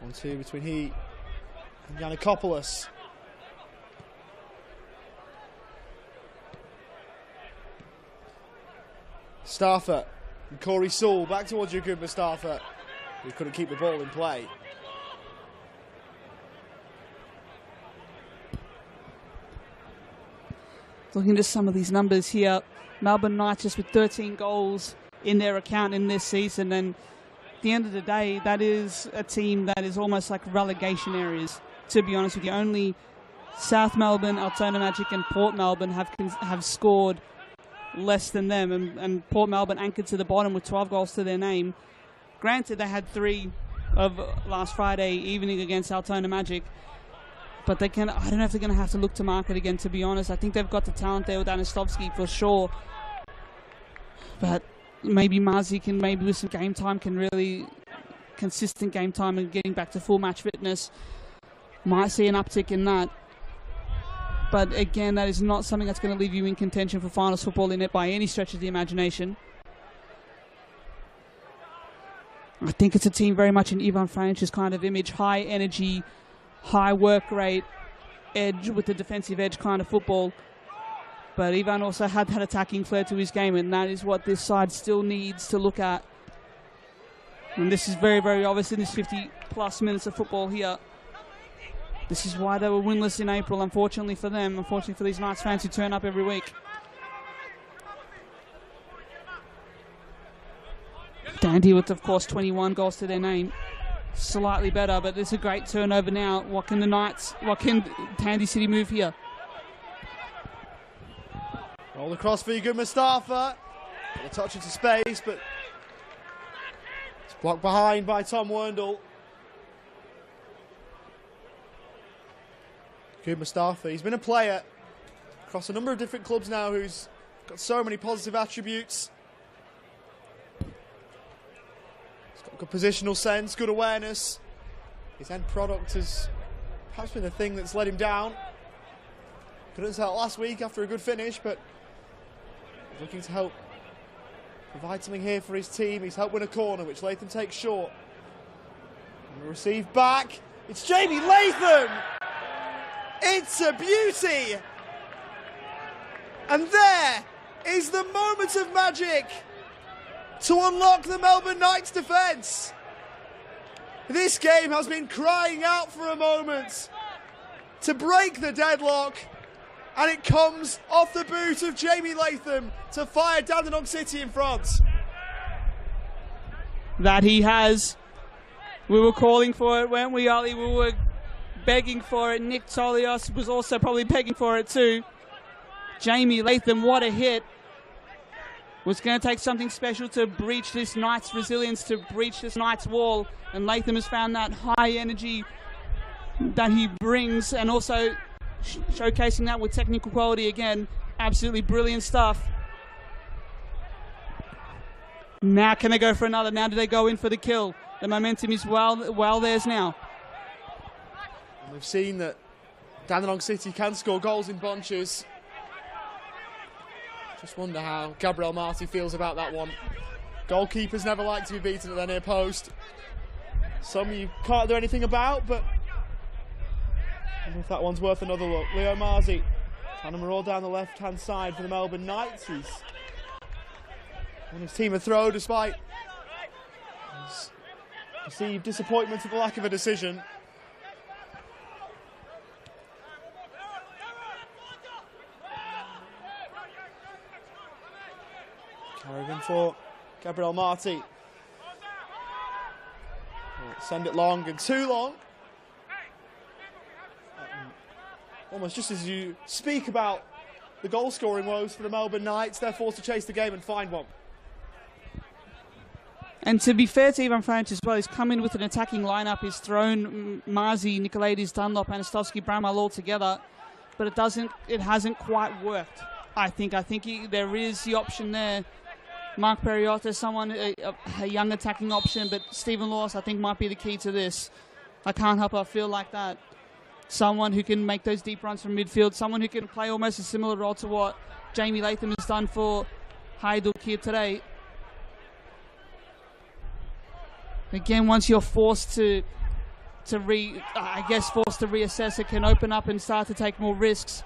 One, two between he and Yannikopoulos. Mustafa and Corey Sewell back towards Yaqub Mustafa, who couldn't keep the ball in play. Looking at some of these numbers here, Melbourne Knights just with 13 goals in their account in this season, and at the end of the day, that is a team that is almost like relegation areas, to be honest with you. Only South Melbourne, Altona Magic and Port Melbourne have scored less than them, and Port Melbourne anchored to the bottom with 12 goals to their name. Granted, they had 3 of last Friday evening against Altona Magic, but I don't know if they're going to have to look to market again, to be honest. I think they've got the talent there with Anastovsky for sure. But maybe Marzi can, maybe with some game time, can really consistent game time and getting back to full match fitness, might see an uptick in that. But again, that is not something that's going to leave you in contention for finals football in it by any stretch of the imagination. I think it's a team very much in Ivan Franch's kind of image, high energy, high work rate, edge with the defensive edge kind of football. But Ivan also had that attacking flair to his game, and that is what this side still needs to look at. And this is very, very obvious in this 50-plus minutes of football here. This is why they were winless in April, unfortunately for them, unfortunately for these Knights fans who turn up every week. Dandy with, of course, 21 goals to their name. Slightly better, but it's a great turnover now. What can Dandy City move here? Roll across for Yaqub Mustafa. Got a touch into space, but it's blocked behind by Tom Werndl. Yaqub Mustafa, he's been a player across a number of different clubs now who's got so many positive attributes. He's got Good positional sense, good awareness. His end product has perhaps been the thing that's let him down. Couldn't start last week after a good finish, but he's looking to help provide something here for his team. He's helped win a corner, which Latham takes short. And receive back. It's Jamie Latham! It's a beauty! And there is the moment of magic to unlock the Melbourne Knights defence. This game has been crying out for a moment to break the deadlock, and it comes off the boot of Jamie Latham to fire Dandenong City in front. That he has. We were calling for it, weren't we, Ollie? We were begging for it. Nick Tolios was also probably begging for it too. Jamie Latham, what a hit. Was going to take something special to breach this Knights' resilience, to breach this Knights' wall, and Latham has found that high energy that he brings, and also showcasing that with technical quality again. Absolutely brilliant stuff. Now can they go for another? Now do they go in for the kill? The momentum is well theirs now. And we've seen that Dandenong City can score goals in bunches. Just wonder how Gabriel Marti feels about that one. Goalkeepers never like to be beaten at their near post. Some you can't do anything about, but I wonder if that one's worth another look. Leo Marzi trying to maraud down the left-hand side for the Melbourne Knights. He's on his team a throw despite his perceived disappointment at the lack of a decision. Carrigan for Gabriel Marti. Send it long and too long. Almost just as you speak about the goal scoring woes for the Melbourne Knights, they're forced to chase the game and find one. And to be fair to Ivan Franch as well, he's come in with an attacking lineup. He's thrown Marzi, Nicolaides, Dunlop, Anastovsky, Bramal all together, but it hasn't quite worked. I think there is the option there. Mark Periotta, someone, a young attacking option, but Stephen Lawes, I think, might be the key to this. I can't help but feel like that. Someone who can make those deep runs from midfield, someone who can play almost a similar role to what Jamie Latham has done for Hajduk here today. Again, once you're forced to reassess, it can open up and start to take more risks.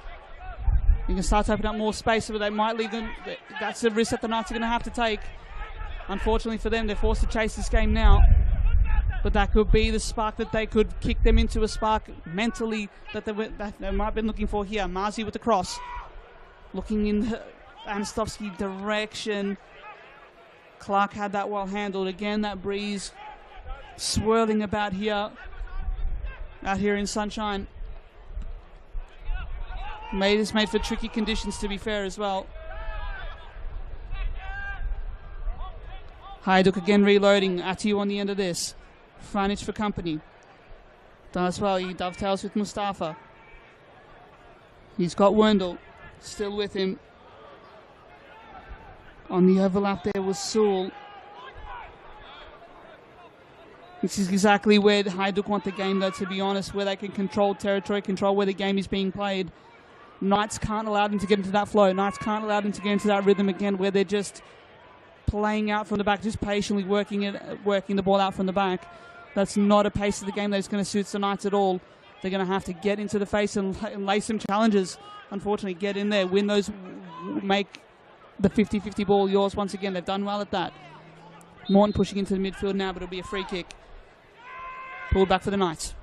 You can start to open up more space, but they might leave them. That's the risk that the Knights are going to have to take. Unfortunately for them, they're forced to chase this game now. But that could be the spark that they could kick them into a spark mentally that they might have been looking for here. Marzi with the cross. Looking in the Anastovsky direction. Clark had that well handled. Again, that breeze swirling about here. Out here in sunshine. Made for tricky conditions, to be fair, as well. Hajduk again reloading. Atu on the end of this. Franic for company. Does well. He dovetails with Mustafa. He's got Wendell still with him. On the overlap there was Sewell. This is exactly where Hajduk want the game, though, to be honest, where they can control territory, control where the game is being played. Knights can't allow them to get into that flow. Knights can't allow them to get into that rhythm again where they're just playing out from the back, just patiently working the ball out from the back. That's not a pace of the game that's going to suit the Knights at all. They're going to have to get into the face and lay some challenges. Unfortunately, get in there, win those, make the 50-50 ball yours once again. They've done well at that. Morton pushing into the midfield now, but it'll be a free kick. Pulled back for the Knights.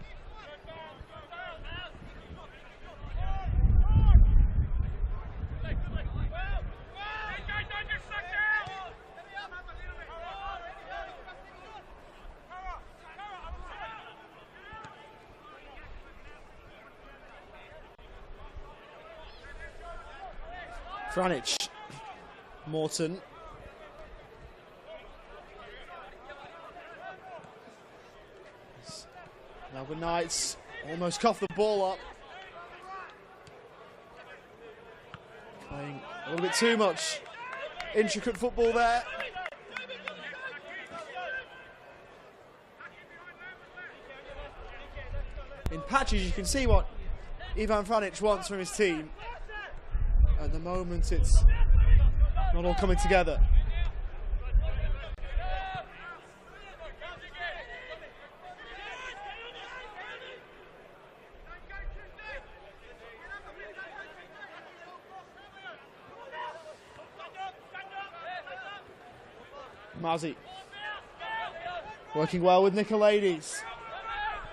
Franic, Morton. Melbourne Knights almost coughed the ball up. Playing a little bit too much intricate football there. in patches. You can see what Ivan Franic wants from his team. At the moment, it's not all coming together. Marzi working well with Nicolaides.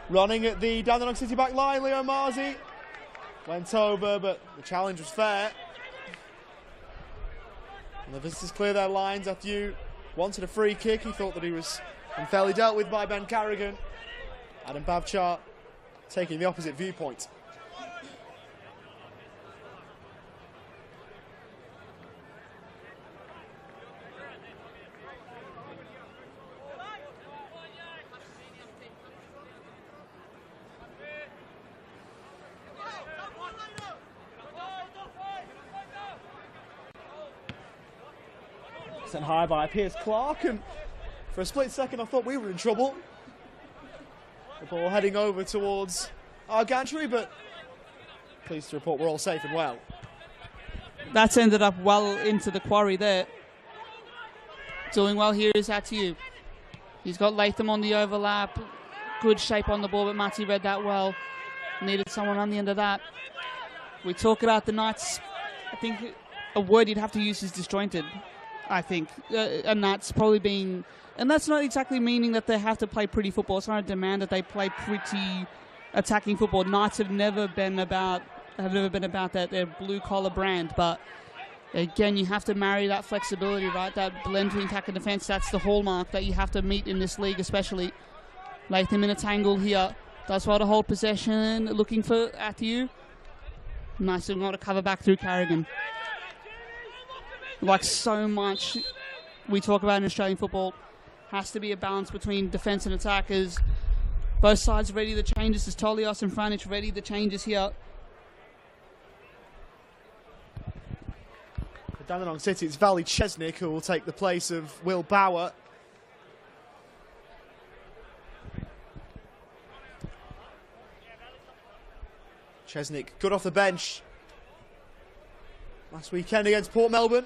Running at the Dandenong City back line, Leo Marzi went over, but the challenge was fair. And the visitors clear their lines after you wanted a free kick. He thought that he was unfairly dealt with by Ben Carrigan. Adam Bavchar taking the opposite viewpoint. Sent high by Piers Clark, and for a split second I thought we were in trouble. The ball heading over towards our gantry, but pleased to report we're all safe and well. That's ended up well into the quarry there. Doing well here is Atiyu. He's got Latham on the overlap. Good shape on the ball, but Mati read that well. Needed someone on the end of that. We talk about the Knights. I think a word you'd have to use is disjointed. I think, and that's probably being, and that's not exactly meaning that they have to play pretty football. It's not a demand that they play pretty attacking football. Knights have never been about that. They're blue collar brand, but again, you have to marry that flexibility, right? That blend between attack and defense. That's the hallmark that you have to meet in this league, especially. Latham in a tangle here. Does well to hold possession, looking for Atiyu. Nice to not to cover back through Carrigan. Like so much we talk about in Australian football, has to be a balance between defence and attack. As both sides ready the changes, as Tolios and Franic ready the changes here. For Dandenong City, it's Valley Chesnick who will take the place of Will Bauer. Chesnick good off the bench last weekend against Port Melbourne.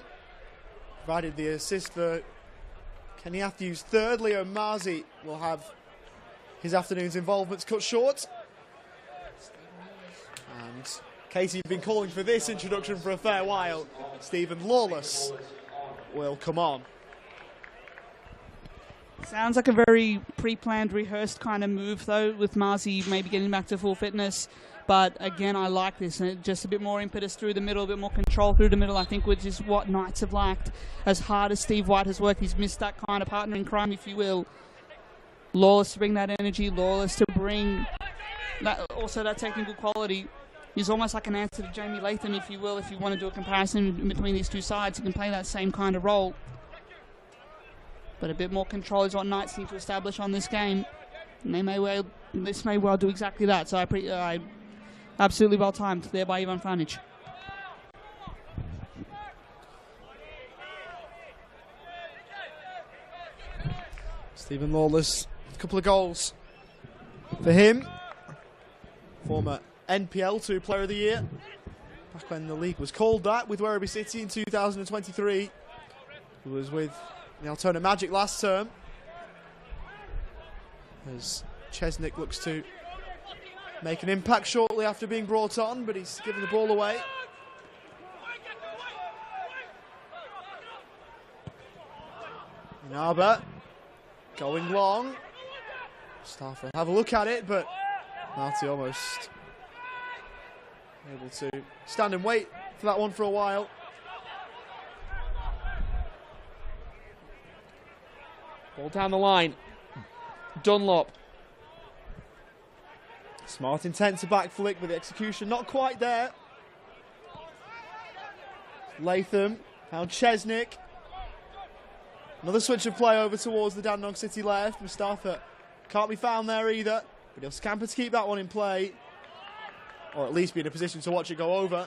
Provided the assist for Kenny Matthews' third. Leo Marzi will have his afternoon's involvements cut short. And Katie, you've been calling for this introduction for a fair while. Stephen Lawless will come on. Sounds like a very pre-planned, rehearsed kind of move, though, with Marzi maybe getting back to full fitness. But again, I like this, and just a bit more impetus through the middle, a bit more control through the middle, I think, which is what Knights have lacked. As hard as Steve White has worked, he's missed that kind of partner in crime, if you will. Lawless to bring that energy, Lawless to bring also that technical quality. He's almost like an answer to Jamie Latham, if you will, if you want to do a comparison between these two sides. He can play that same kind of role. But a bit more control is what Knights need to establish on this game. And this may well do exactly that. So I absolutely well timed there by Ivan Franic. Stephen Lawless, a couple of goals for him. Former NPL2 Player of the Year. Back when the league was called that, with Werribee City in 2023. He was with the Altona Magic last term. As Chesnick looks to make an impact shortly after being brought on, but he's given the ball away. Naba going long. Stafford have a look at it, but Marty almost able to stand and wait for that one for a while. Ball down the line. Dunlop. Smart intent to back flick, but the execution not quite there. Latham found Chesnick. Another switch of play over towards the Dandenong City left. Mustafa can't be found there either, but he'll scamper to keep that one in play, or at least be in a position to watch it go over.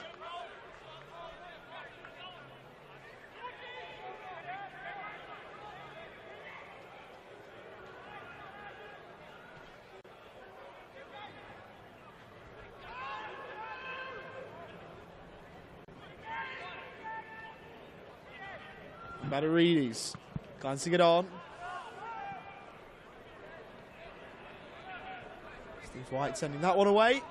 Mataridis glancing it on. Steve White sending that one away.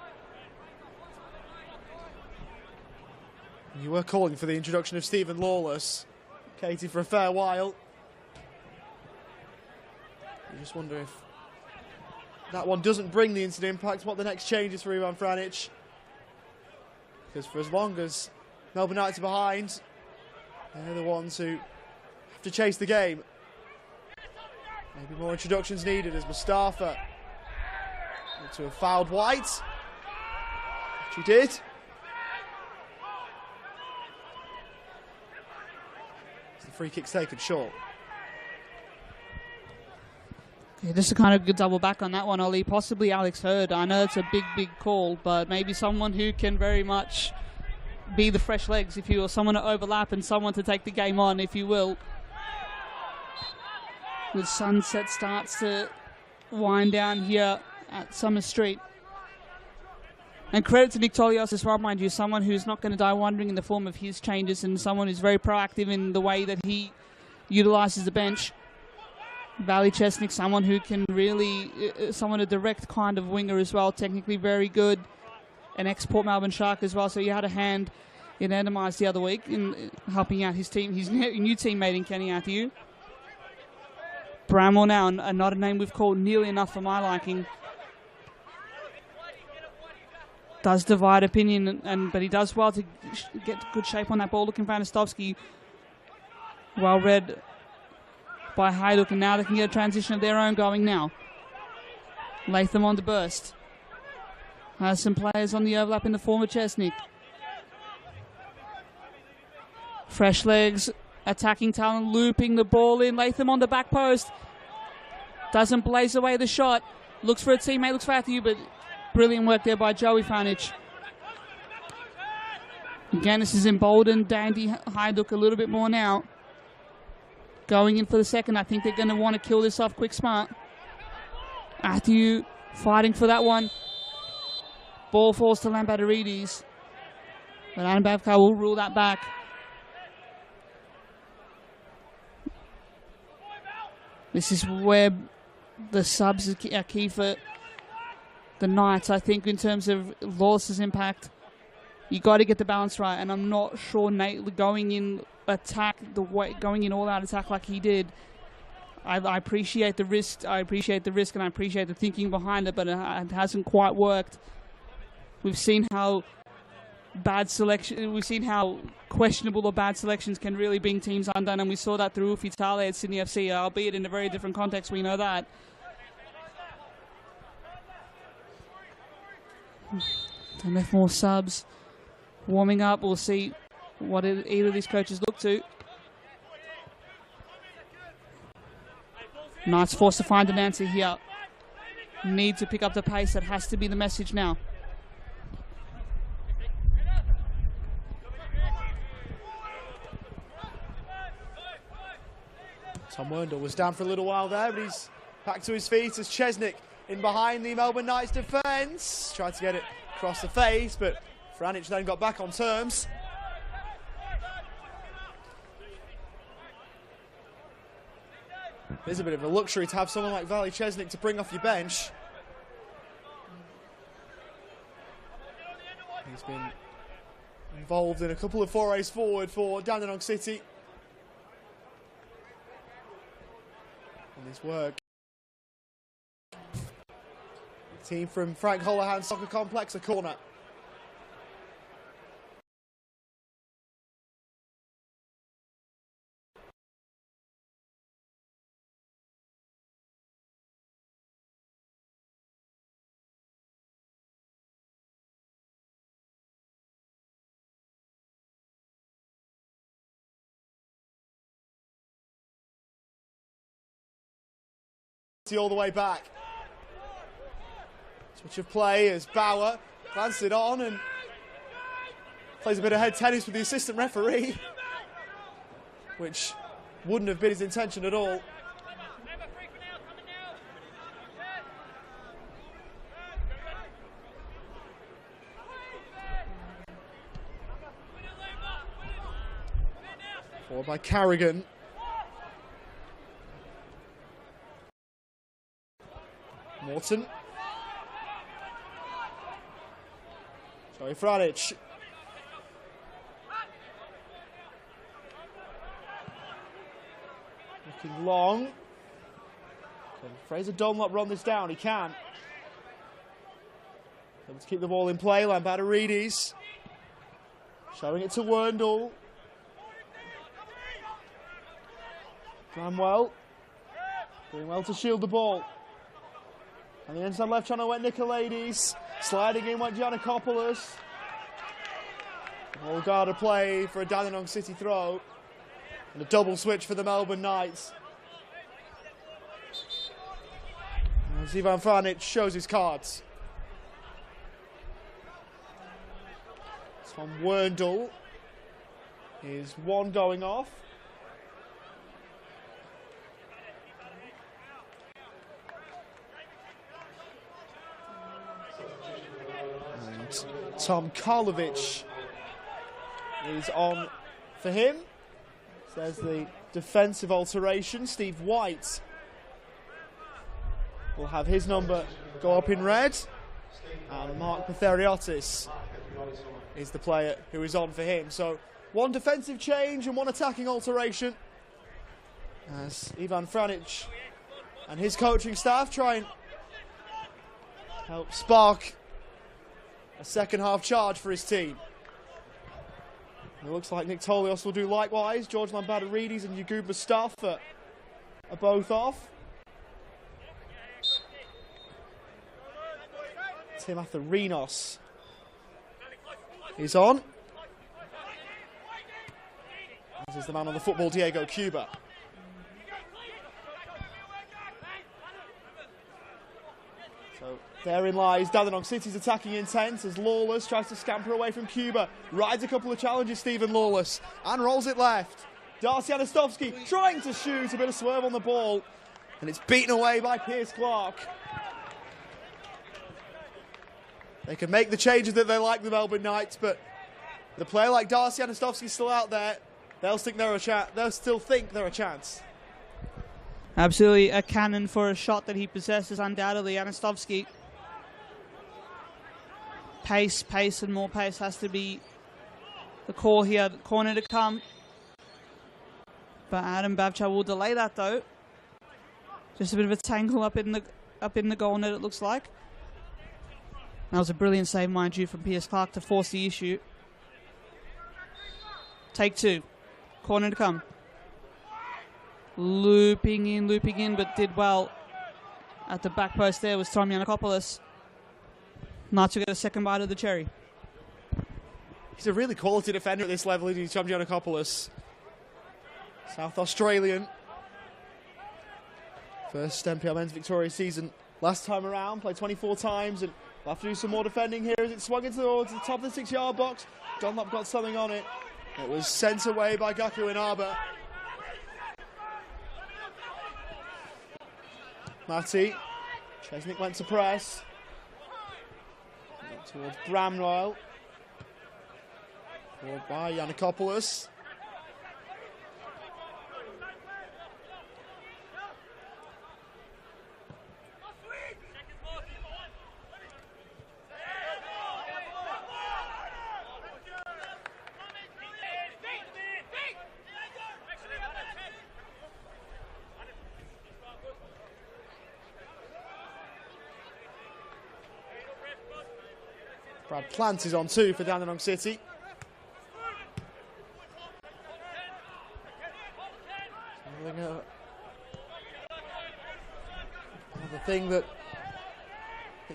You were calling for the introduction of Stephen Lawless, Katie, for a fair while. You just wonder if that one doesn't bring the instant impact, what the next change is for Ivan Franic. Because for as long as Melbourne Knights are behind, they're the ones who have to chase the game. Maybe more introductions needed as Mustafa to have fouled White. She did. The free kick's taken short. Yeah, just to kind of double back on that one, Ollie, possibly Alex Hurd. I know it's a big call, but maybe someone who can very much be the fresh legs, if you will, someone to overlap and someone to take the game on, if you will. The sunset starts to wind down here at Summer Street. And credit to Nick Tolios as well, mind you, someone who's not going to die wondering in the form of his changes and someone who's very proactive in the way that he utilises the bench. Valley Chesnick, someone who can really, someone a direct kind of winger as well, technically very good. An ex-Port Melbourne Shark as well, so he had a hand in Entermise the other week in helping out his team, his new teammate in Kenny Athiu. Bramwell now, not a name we've called nearly enough for my liking. Does divide opinion, but he does well to get good shape on that ball. Looking for Anastovsky. Well read by Hayduk, and now they can get a transition of their own going now. Latham on the burst. Has some players on the overlap in the form of Chesnick. Fresh legs, attacking talent, looping the ball in. Latham on the back post. Doesn't blaze away the shot. Looks for a teammate, looks for Athiu, but brilliant work there by Joey Franic. Again, this is emboldened Dandy Hayduk a little bit more now. Going in for the second. I think they're going to want to kill this off quick smart. Athiu fighting for that one. Ball falls to Lambatarides. But Adam Babcock will rule that back. This is where the subs are key for the Knights, I think, in terms of Lawless's impact. You got to get the balance right, and I'm not sure Nate going in attack the way, going in all out attack like he did. I appreciate the risk. I appreciate the risk, and I appreciate the thinking behind it, but it hasn't quite worked. We've seen how bad selection. We've seen how questionable or bad selections can really bring teams undone, and we saw that through Ufitale at Sydney FC, albeit in a very different context. We know that. Don't have more subs warming up. We'll see what either of these coaches look to. Knights forced to find an answer here. Need to pick up the pace. That has to be the message now. Tom Werndl was down for a little while there, but he's back to his feet as Chesnick in behind the Melbourne Knights defence. Tried to get it across the face, but Franic then got back on terms. There's a bit of a luxury to have someone like Valley Chesnick to bring off your bench. He's been involved in a couple of forays forward for Dandenong City. And his work. Team from Frank Holohan Soccer Complex, a corner. All the way back. Switch of play as Bauer glances it on and plays a bit of head tennis with the assistant referee, which wouldn't have been his intention at all. Forward by Carrigan. Morton. Sorry, Franic. Looking long. Can Fraser Dunlop run this down? He can. Able to keep the ball in play. Lambadarides showing it to Werndl. Bramwell doing well to shield the ball. On the inside left channel went Nicolaides. Sliding in went Giannakopoulos. All guarded play for a Dandenong City throw. And a double switch for the Melbourne Knights. As Ivan Franic shows his cards. Tom Werndl is one going off. And Tom Karlovic is on for him. There's the defensive alteration. Steve White will have his number go up in red. And Mark Patheriotis is the player who is on for him. So one defensive change and one attacking alteration as Ivan Franic and his coaching staff try and help spark a second half charge for his team. It looks like Nick Tolios will do likewise. George Lambadarides and Yagub Mustafa are both off. Tim Atherinos is on. This is the man on the football, Diego Cuba. So therein lies Dandenong City's attacking intent as Lawless tries to scamper away from Cuba. Rides a couple of challenges, Stephen Lawless, and rolls it left. Darcy Anastovsky trying to shoot, a bit of swerve on the ball, and it's beaten away by Pierce Clark. They can make the changes that they like, the Melbourne Knights, but the player like Darcy Anastovsky still out there. They'll still think they're a chance. Absolutely a cannon for a shot that he possesses, undoubtedly. Anastovsky. Pace, and more pace has to be the call here. Corner to come. But Adam Babchar will delay that though. Just a bit of a tangle up in the goal net, it looks like. That was a brilliant save, mind you, from Pierce Clark to force the issue. Take two. Corner to come. Looping in, but did well at the back post there was Tom Giannakopoulos. Knights will get a second bite of the cherry. He's a really quality defender at this level, isn't he, Tom Giannakopoulos? South Australian. First NPL Men's Victoria season last time around. Played 24 times and will have to do some more defending here as it swung into towards the top of the 6-yard box. Dunlop got something on it. It was sent away by Gaku Inaba. Matty. Chesnick went to press. Towards Bramwell. Followed by Giannakopoulos. Brad Plant is on two for Dandenong City. Another thing that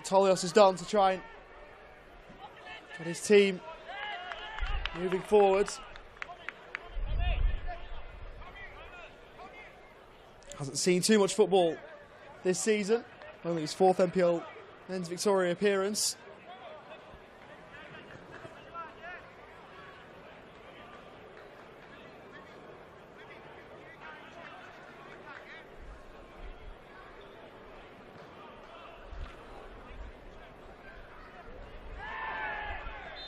Tolios has done to try and get his team moving forward. Hasn't seen too much football this season. Only his fourth NPL Men's Victoria appearance.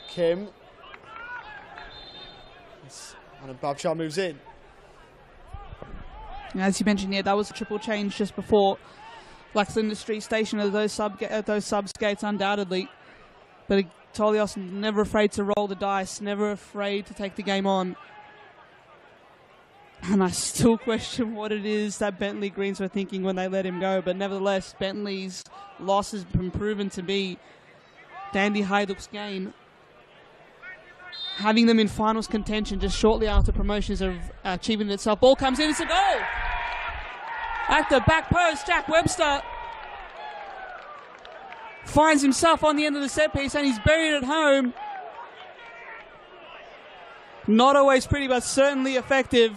Kim. And Babchar moves in. As you mentioned, yeah, that was a triple change just before like Flinders Street Station at those subs gates, undoubtedly. But Tolios never afraid to roll the dice, never afraid to take the game on. And I still question what it is that Bentley Greens were thinking when they let him go. But nevertheless, Bentley's loss has been proven to be Dandy Hajduk's gain. Having them in finals contention just shortly after promotions of achieving itself. Ball comes in, it's a goal! At the back post, Jack Webster finds himself on the end of the set piece and he's buried at home. Not always pretty, but certainly effective.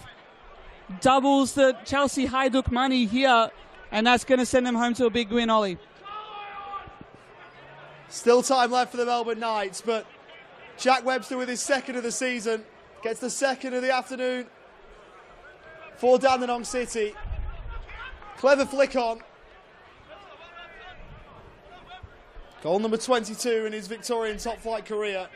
Doubles the Chelsea Hajduk money here, and that's going to send them home to a big win, Ollie. Still time left for the Melbourne Knights, but Jack Webster with his second of the season gets the second of the afternoon for Dandenong City. Clever flick on. Goal number 22 in his Victorian top flight career.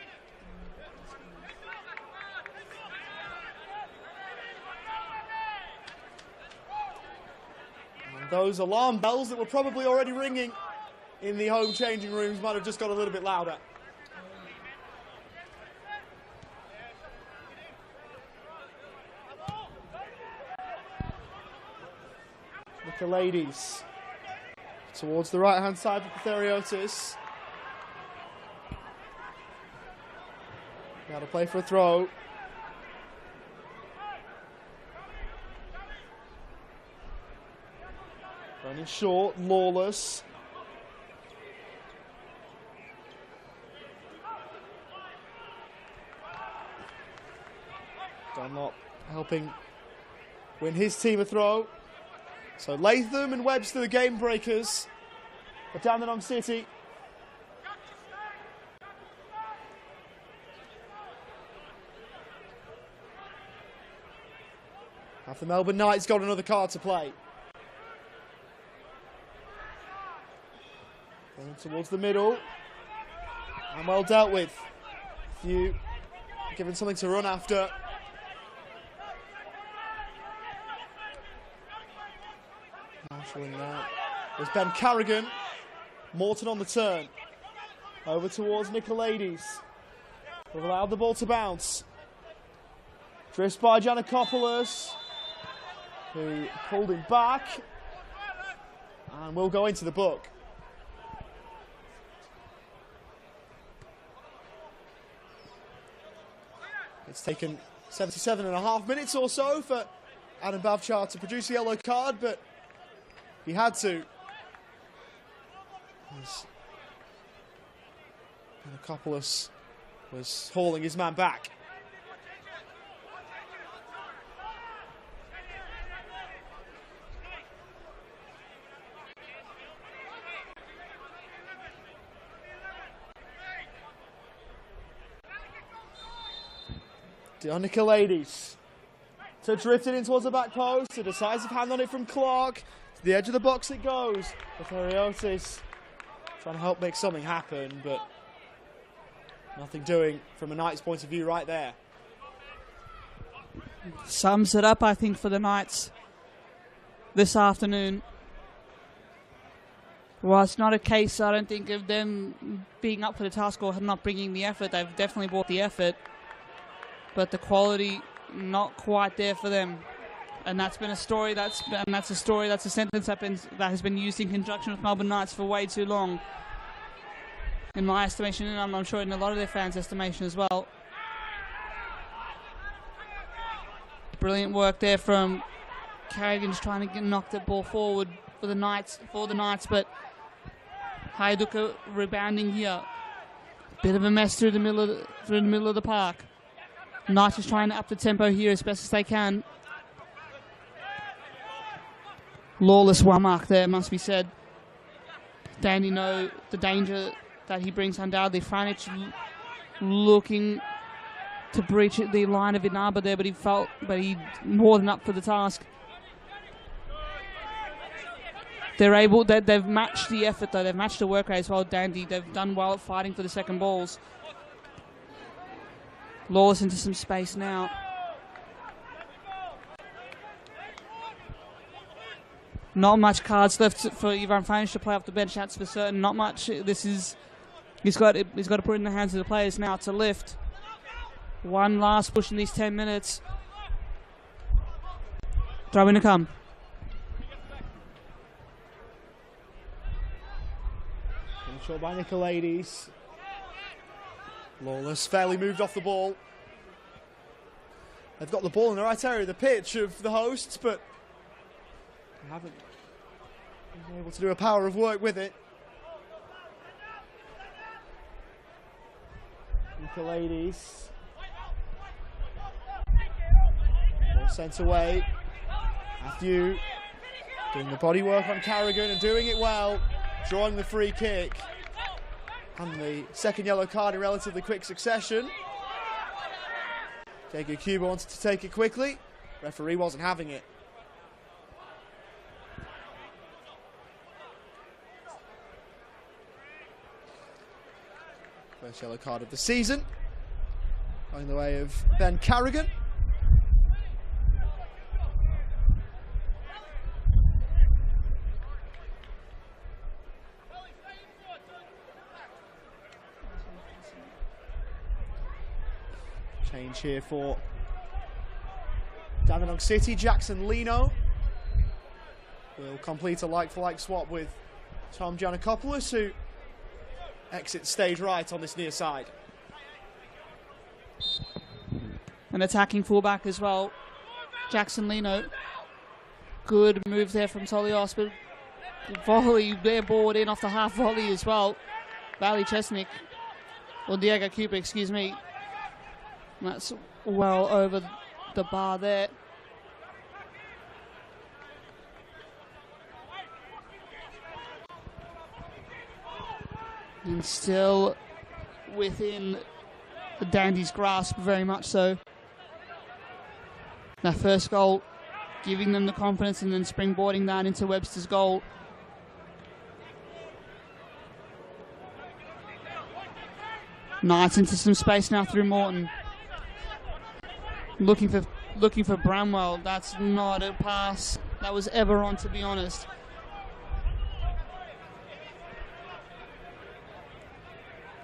And those alarm bells that were probably already ringing in the home changing rooms might have just got a little bit louder. The ladies towards the right hand side of Theriotis. Now to play for a throw. Running short, Lawless. Dunlop helping win his team a throw. So Latham and Webster, the game breakers for Dandenong City. Have the Melbourne Knights got another card to play? Going towards the middle. And well dealt with. Few given something to run after. Marshalling that. There's Ben Carrigan. Morton on the turn. Over towards Nicolaides. We've allowed the ball to bounce. Drifts by Giannakopoulos, who pulled him back. And will go into the book. It's taken 77.5 minutes or so for Adam Bavchar to produce a yellow card, but he had to. Giannakopoulos was hauling his man back. Nicolaides to drift it in towards the back post. A decisive hand on it from Clark. To the edge of the box it goes. Theriotis trying to help make something happen, but nothing doing from a Knights point of view right there. Sums it up, I think, for the Knights this afternoon. Well, it's not a case, I don't think, of them being up for the task or not bringing the effort. They've definitely brought the effort, but the quality not quite there for them. And that's been a story. That's a sentence that has been used in conjunction with Melbourne Knights for way too long, in my estimation, and I'm sure in a lot of their fans' estimation as well. Brilliant work there from Carrigan's trying to knock the ball forward for the Knights, but Hajduk rebounding here. Bit of a mess through the middle of the park. Knights is trying to up the tempo here as best as they can. Lawless one mark there, must be said. Dandy know the danger that he brings undoubtedly. Franich looking to breach the line of Inaba there, but he more than up for the task. They've matched the effort though. They've matched the work rate as well. Dandy, they've done well at fighting for the second balls. Lawless into some space now. Not much cards left for Ivan Franic to play off the bench. That's for certain. Not much. He's got to put it in the hands of the players now to lift. One last push in these 10 minutes. Throw in to come. Controlled by Nicolaides. Lawless fairly moved off the ball. They've got the ball in the right area of the pitch of the hosts, but they haven't been able to do a power of work with it. Nicolaides. Ball sent away. Matthew doing the body work on Carrigan and doing it well. Drawing the free kick. And the second yellow card in relatively quick succession. Diego Cuba wanted to take it quickly. Referee wasn't having it. First yellow card of the season. Going the way of Ben Carrigan. Change here for Dandenong City. Jackson Lino will complete a like-for-like swap with Tom Giannakopoulos, who exits stage right on this near side. An attacking fullback as well. Jackson Lino. Good move there from Solios, but volley, they're bored in off the half volley as well. Valley Chesnick, or Diego Cuba, excuse me. That's well over the bar there. And still within the Dandy's grasp, very much so. That first goal, giving them the confidence and then springboarding that into Webster's goal. Knights into some space now through Morton. Looking for Bramwell. That's not a pass that was ever on, to be honest.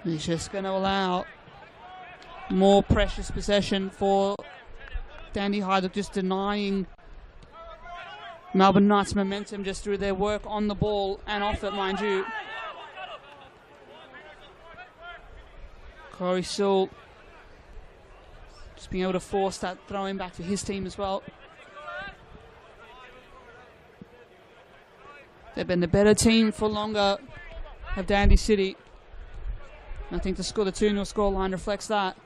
He's just going to allow more precious possession for Dandy Hyde, just denying Melbourne Knights momentum just through their work on the ball and off it, mind you. Corey Sewell just being able to force that throw-in back to his team as well. They've been the better team for longer of Dandy City. I think the 2-0 scoreline reflects that.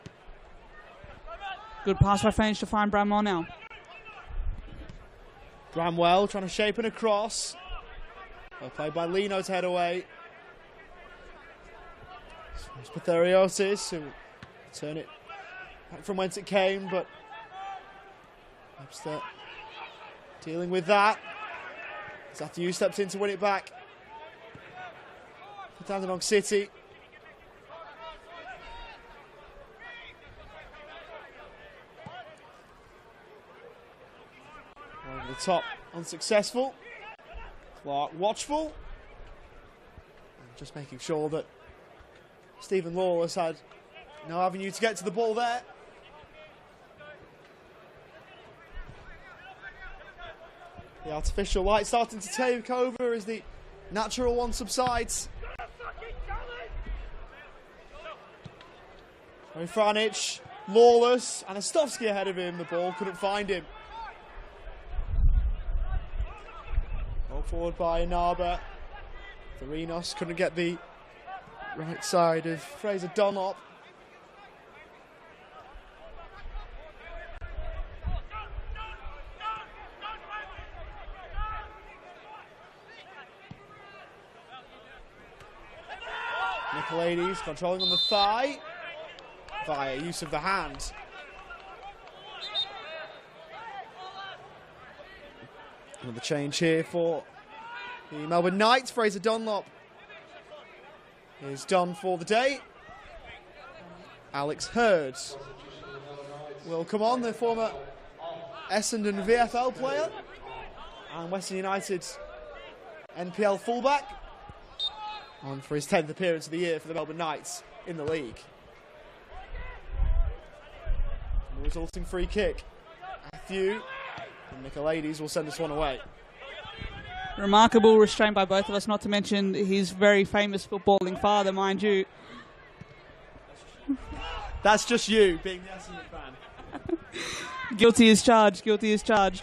Good pass by French to find Bramwell now. Bramwell trying to shape it across. Well played by Lino to head away. It's Patheriotis who turn it back from whence it came, but Webster dealing with that. Zatiou steps in to win it back for Dandenong City. Over the top, unsuccessful. Clark watchful. And just making sure that Stephen Lawless had no avenue to get to the ball there. The artificial light starting to take over as the natural one subsides. Franic, Lawless, and Astovsky ahead of him. The ball couldn't find him. Ball forward by Inaba. Therinos couldn't get the right side of Fraser Dunlop. Nicolaides controlling on the thigh via use of the hand. Another change here for the Melbourne Knights. Fraser Dunlop is done for the day. Alex Hurd will come on, the former Essendon VFL player and Western United NPL fullback, on for his 10th appearance of the year for the Melbourne Knights in the league. The resulting free kick. Matthew and Nicolaides will send this one away. Remarkable restraint by both of us, not to mention his very famous footballing father, mind you. That's just you, being the Essendon fan. Guilty as charged, guilty as charged.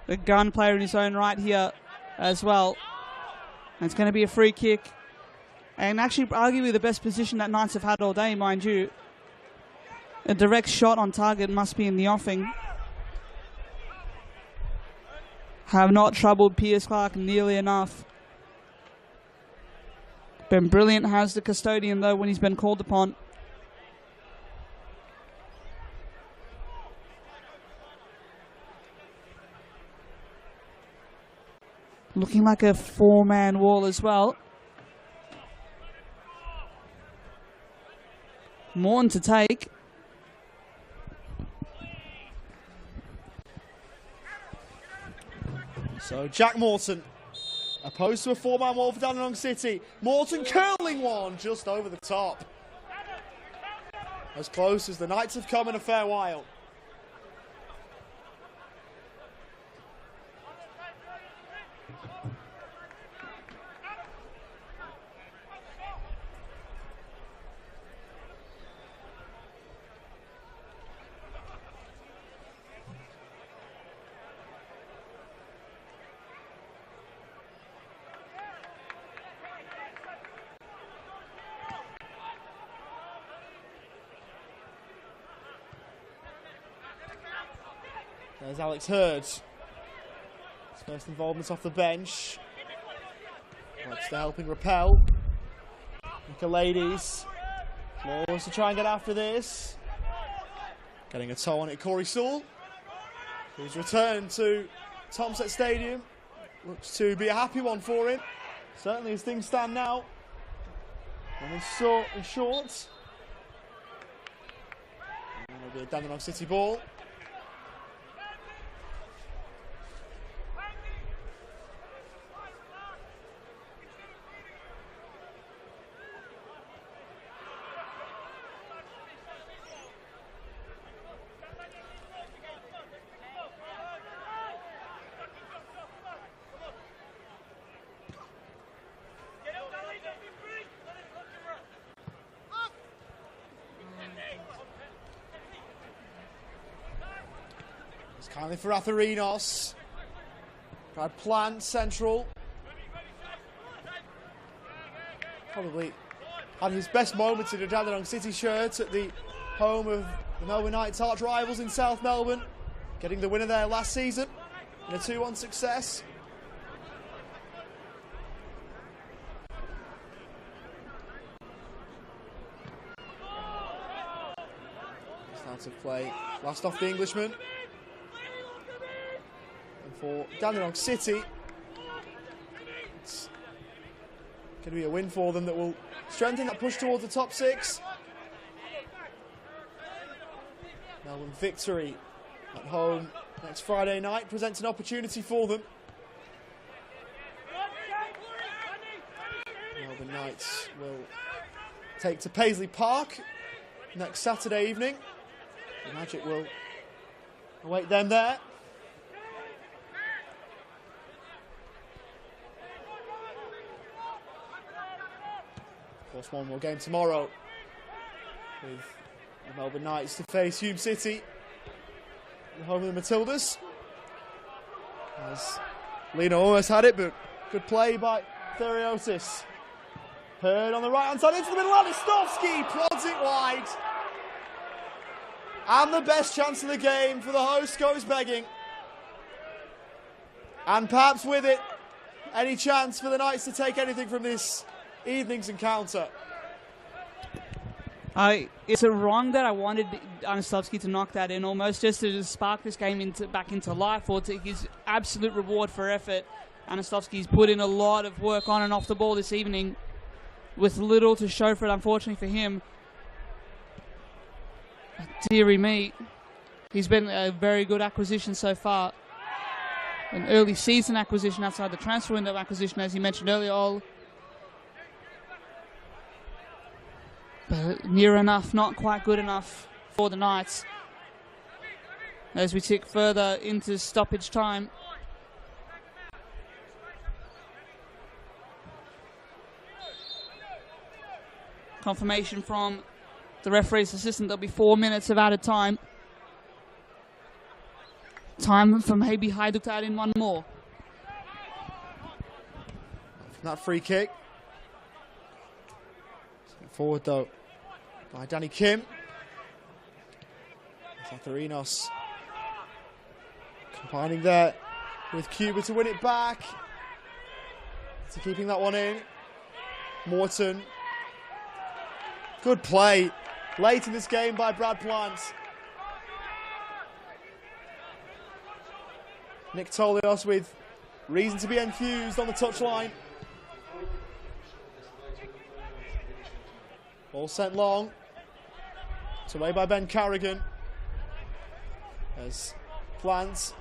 The gun player in his own right here as well. And it's going to be a free kick. And actually, arguably the best position that Knights have had all day, mind you. A direct shot on target must be in the offing. Have not troubled Piers Clark nearly enough. Been brilliant as the custodian, though, when he's been called upon. Looking like a four-man wall as well. Morton to take. So Jack Morton, opposed to a four-man wall for Dandenong City. Morton curling one just over the top. As close as the Knights have come in a fair while. There's Alex Hurd. His first involvement off the bench. What's the helping repel? Nicolaides. Laws to try and get after this. Getting a toe on it, Corey Sewell. His return to Tomset Stadium looks to be a happy one for him. Certainly as things stand now. And in short. And it'll be a Dandenong City ball. Kindly for Atherinos. Brad Plant, central. Probably had his best moments in a Dandenong City shirt at the home of the Melbourne Knights arch rivals in South Melbourne. Getting the winner there last season in a 2-1 success. Start of play. Last off the Englishman. For Dandenong City, it's going to be a win for them that will strengthen that push towards the top 6. Melbourne victory at home next Friday night presents an opportunity for them. Melbourne Knights will take to Paisley Park next Saturday evening. The Magic will await them there. Of course, one more game tomorrow with the Melbourne Knights to face Hume City, the home of the Matildas. As Lino almost had it, but good play by Theriotis. Hurd on the right-hand side into the middle, Anistovsky prods it wide. And the best chance of the game for the host goes begging. And perhaps with it, any chance for the Knights to take anything from this evening's encounter. It's a wrong that I wanted Anistovsky to knock that in almost just to spark this game back into life, or to his absolute reward for effort. Anistovsky's put in a lot of work on and off the ball this evening with little to show for it, unfortunately for him. Dearie me. He's been a very good acquisition so far. an early season acquisition outside the transfer window acquisition, as you mentioned earlier, Ol. But near enough, not quite good enough for the Knights. As we tick further into stoppage time. Confirmation from the referee's assistant, there'll be 4 minutes of added time. Time for maybe Hajduk to add in one more. From that free kick. Sent forward though by Danny Kim. Zatharinos combining there with Cuba to win it back. To keeping that one in. Morton. Good play late in this game by Brad Plant. Nick Tolios with reason to be enthused on the touchline. Ball sent long. It's away by Ben Carrigan. As Plant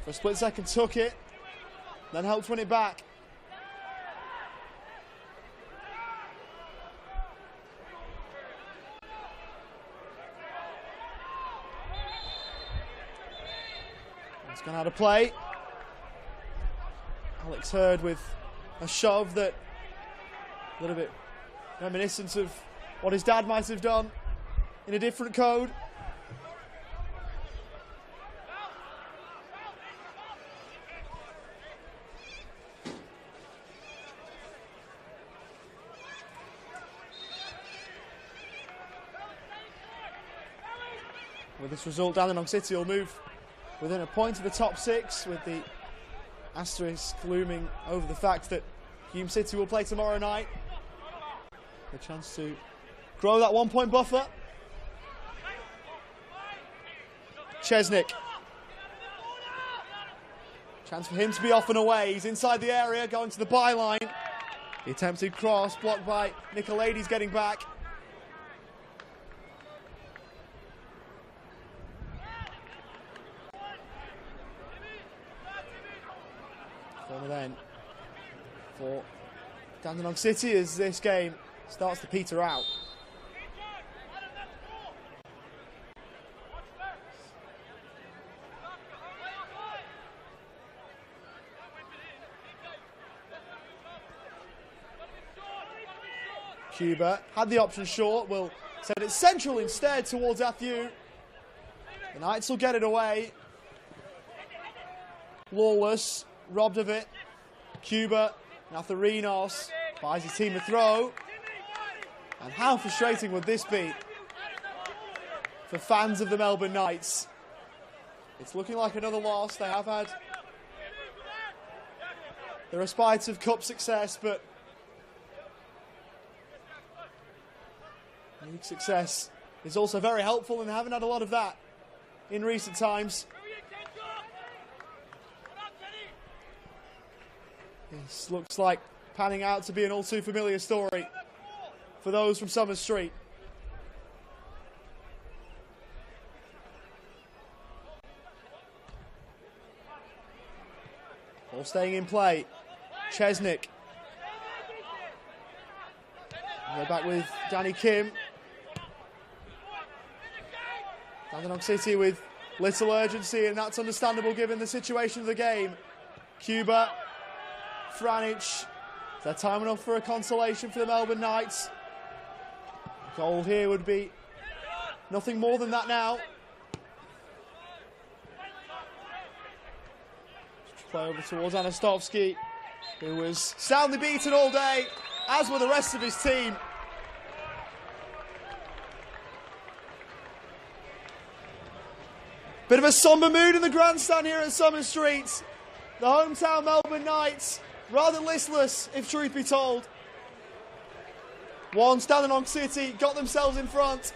for a split second took it, then helped win it back. It's gone out of play. Alex Hurd with a shove that a little bit reminiscent of what his dad might have done in a different code. With this result, Dandenong City will move within a point of the top six, with the asterisk looming over the fact that Hume City will play tomorrow night. A chance to grow that 1 point buffer. Chesnick. Chance for him to be off and away. He's inside the area, going to the byline. The attempted cross blocked by Nicolaides, getting back. Corner then for Dandenong City as this game starts to peter out. Cuba had the option short, will send it central instead towards Athieu. The Knights will get it away. Lawless, robbed of it. Cuba, Natharinos buys his team a throw. And how frustrating would this be for fans of the Melbourne Knights? It's looking like another loss. They have had the respite of cup success, but league success is also very helpful, and they haven't had a lot of that in recent times. This looks like panning out to be an all too familiar story for those from Summer Street. All staying in play. Chesnick. We're back with Danny Kim. Dandenong City with little urgency, and that's understandable given the situation of the game. Cuba, Franic. Is there time enough for a consolation for the Melbourne Knights? A goal here would be nothing more than that now. Play over towards Anastovsky, who was soundly beaten all day, as were the rest of his team. Bit of a sombre mood in the grandstand here at Summer Street. The hometown Melbourne Knights, rather listless, if truth be told. Once Dandenong City got themselves in front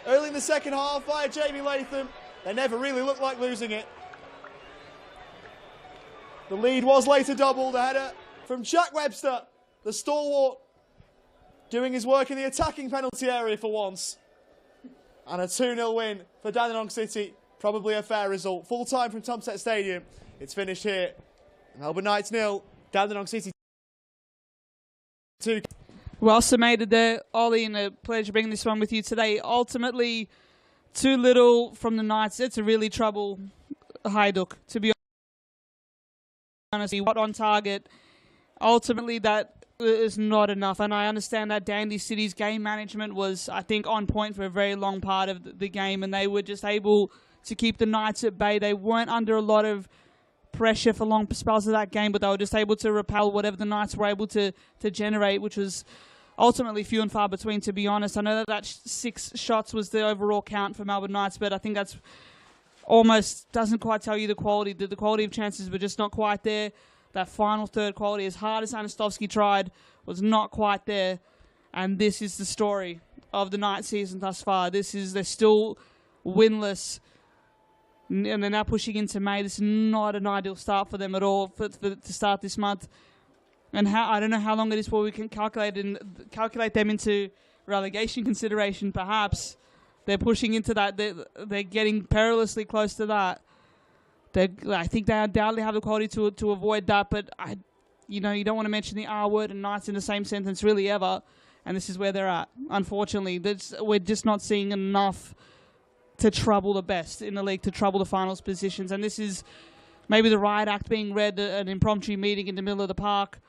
early in the second half via Jamie Latham, they never really looked like losing it. The lead was later doubled. A header from Jack Webster, the stalwart, doing his work in the attacking penalty area for once. And a 2-0 win for Dandenong City. Probably a fair result. Full time from Tomset Stadium. It's finished here Melbourne Knights 0, Dandenong City 2. Well summated there, Ollie, and a pleasure bringing this one with you today. Ultimately, too little from the Knights. It's a really trouble Hajduk, to be honest. What on target, ultimately that is not enough. And I understand that Dandy City's game management was, I think, on point for a very long part of the game, and they were just able to keep the Knights at bay. They weren't under a lot of pressure for long spells of that game, but they were just able to repel whatever the Knights were able to generate, which was ultimately few and far between, to be honest. I know that 6 shots was the overall count for Melbourne Knights, but I think that's almost doesn't quite tell you the quality. The quality of chances were just not quite there. That final third quality, as hard as Anastovsky tried, was not quite there. And this is the story of the Knights season thus far. They're still winless, and they're now pushing into May. This is not an ideal start for them at all to start this month. And I don't know how long it is before we can calculate them into relegation consideration. Perhaps they're pushing into that. They're getting perilously close to that. I think they undoubtedly have the quality to avoid that, but you don't want to mention the R word and Knights in the same sentence really ever, and this is where they're at. Unfortunately, we're just not seeing enough to trouble the best in the league, to trouble the finals positions, and this is maybe the riot act being read, an impromptu meeting in the middle of the park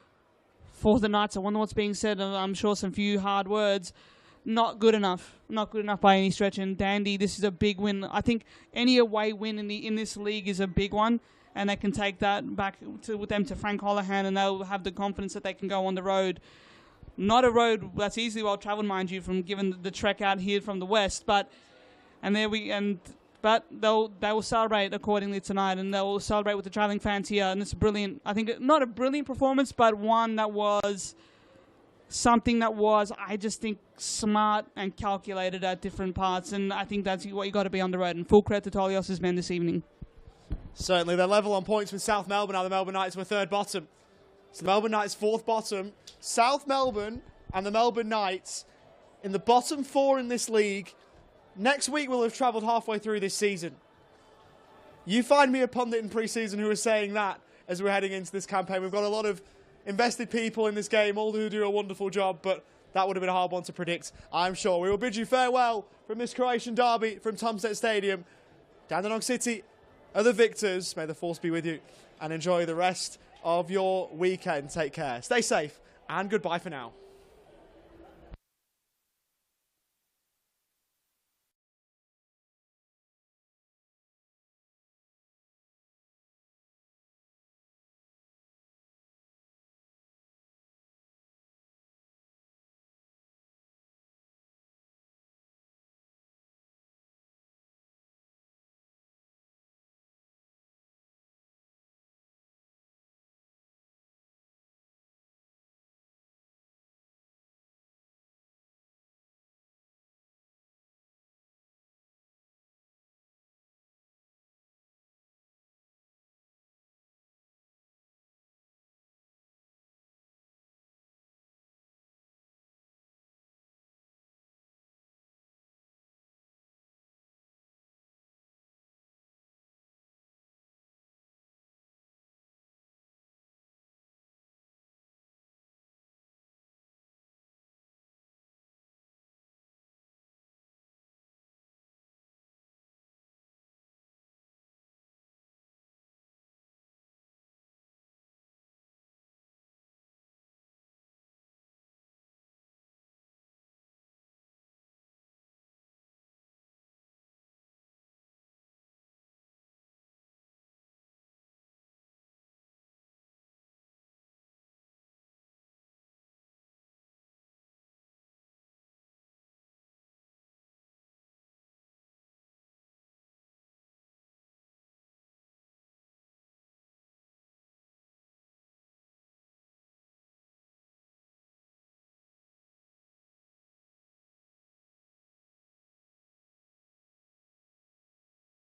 for the Knights. I wonder what's being said. I'm sure some few hard words. Not good enough. Not good enough by any stretch. And Dandy, this is a big win. I think any away win in this league is a big one, and they can take that back with them to Frank Holohan, and they'll have the confidence that they can go on the road. Not a road that's easily well travelled, mind you, from given the trek out here from the west. But they will celebrate accordingly tonight, and they will celebrate with the travelling fans here. And it's brilliant. I think not a brilliant performance, but one that was something that was, I just think, smart and calculated at different parts, and I think that's what you got to be on the road. And full credit to Tolios' men this evening. Certainly, they're level on points with South Melbourne. Now the Melbourne Knights were third bottom. So the Melbourne Knights fourth bottom. South Melbourne and the Melbourne Knights in the bottom 4 in this league. Next week we'll have travelled halfway through this season. You find me a pundit in pre-season who is saying that as we're heading into this campaign. We've got a lot of invested people in this game, all who do a wonderful job, but that would have been a hard one to predict, I'm sure. We will bid you farewell from this Croatian derby from Tomset Stadium. Dandenong City are the victors. May the force be with you, and enjoy the rest of your weekend. Take care, stay safe, and goodbye for now.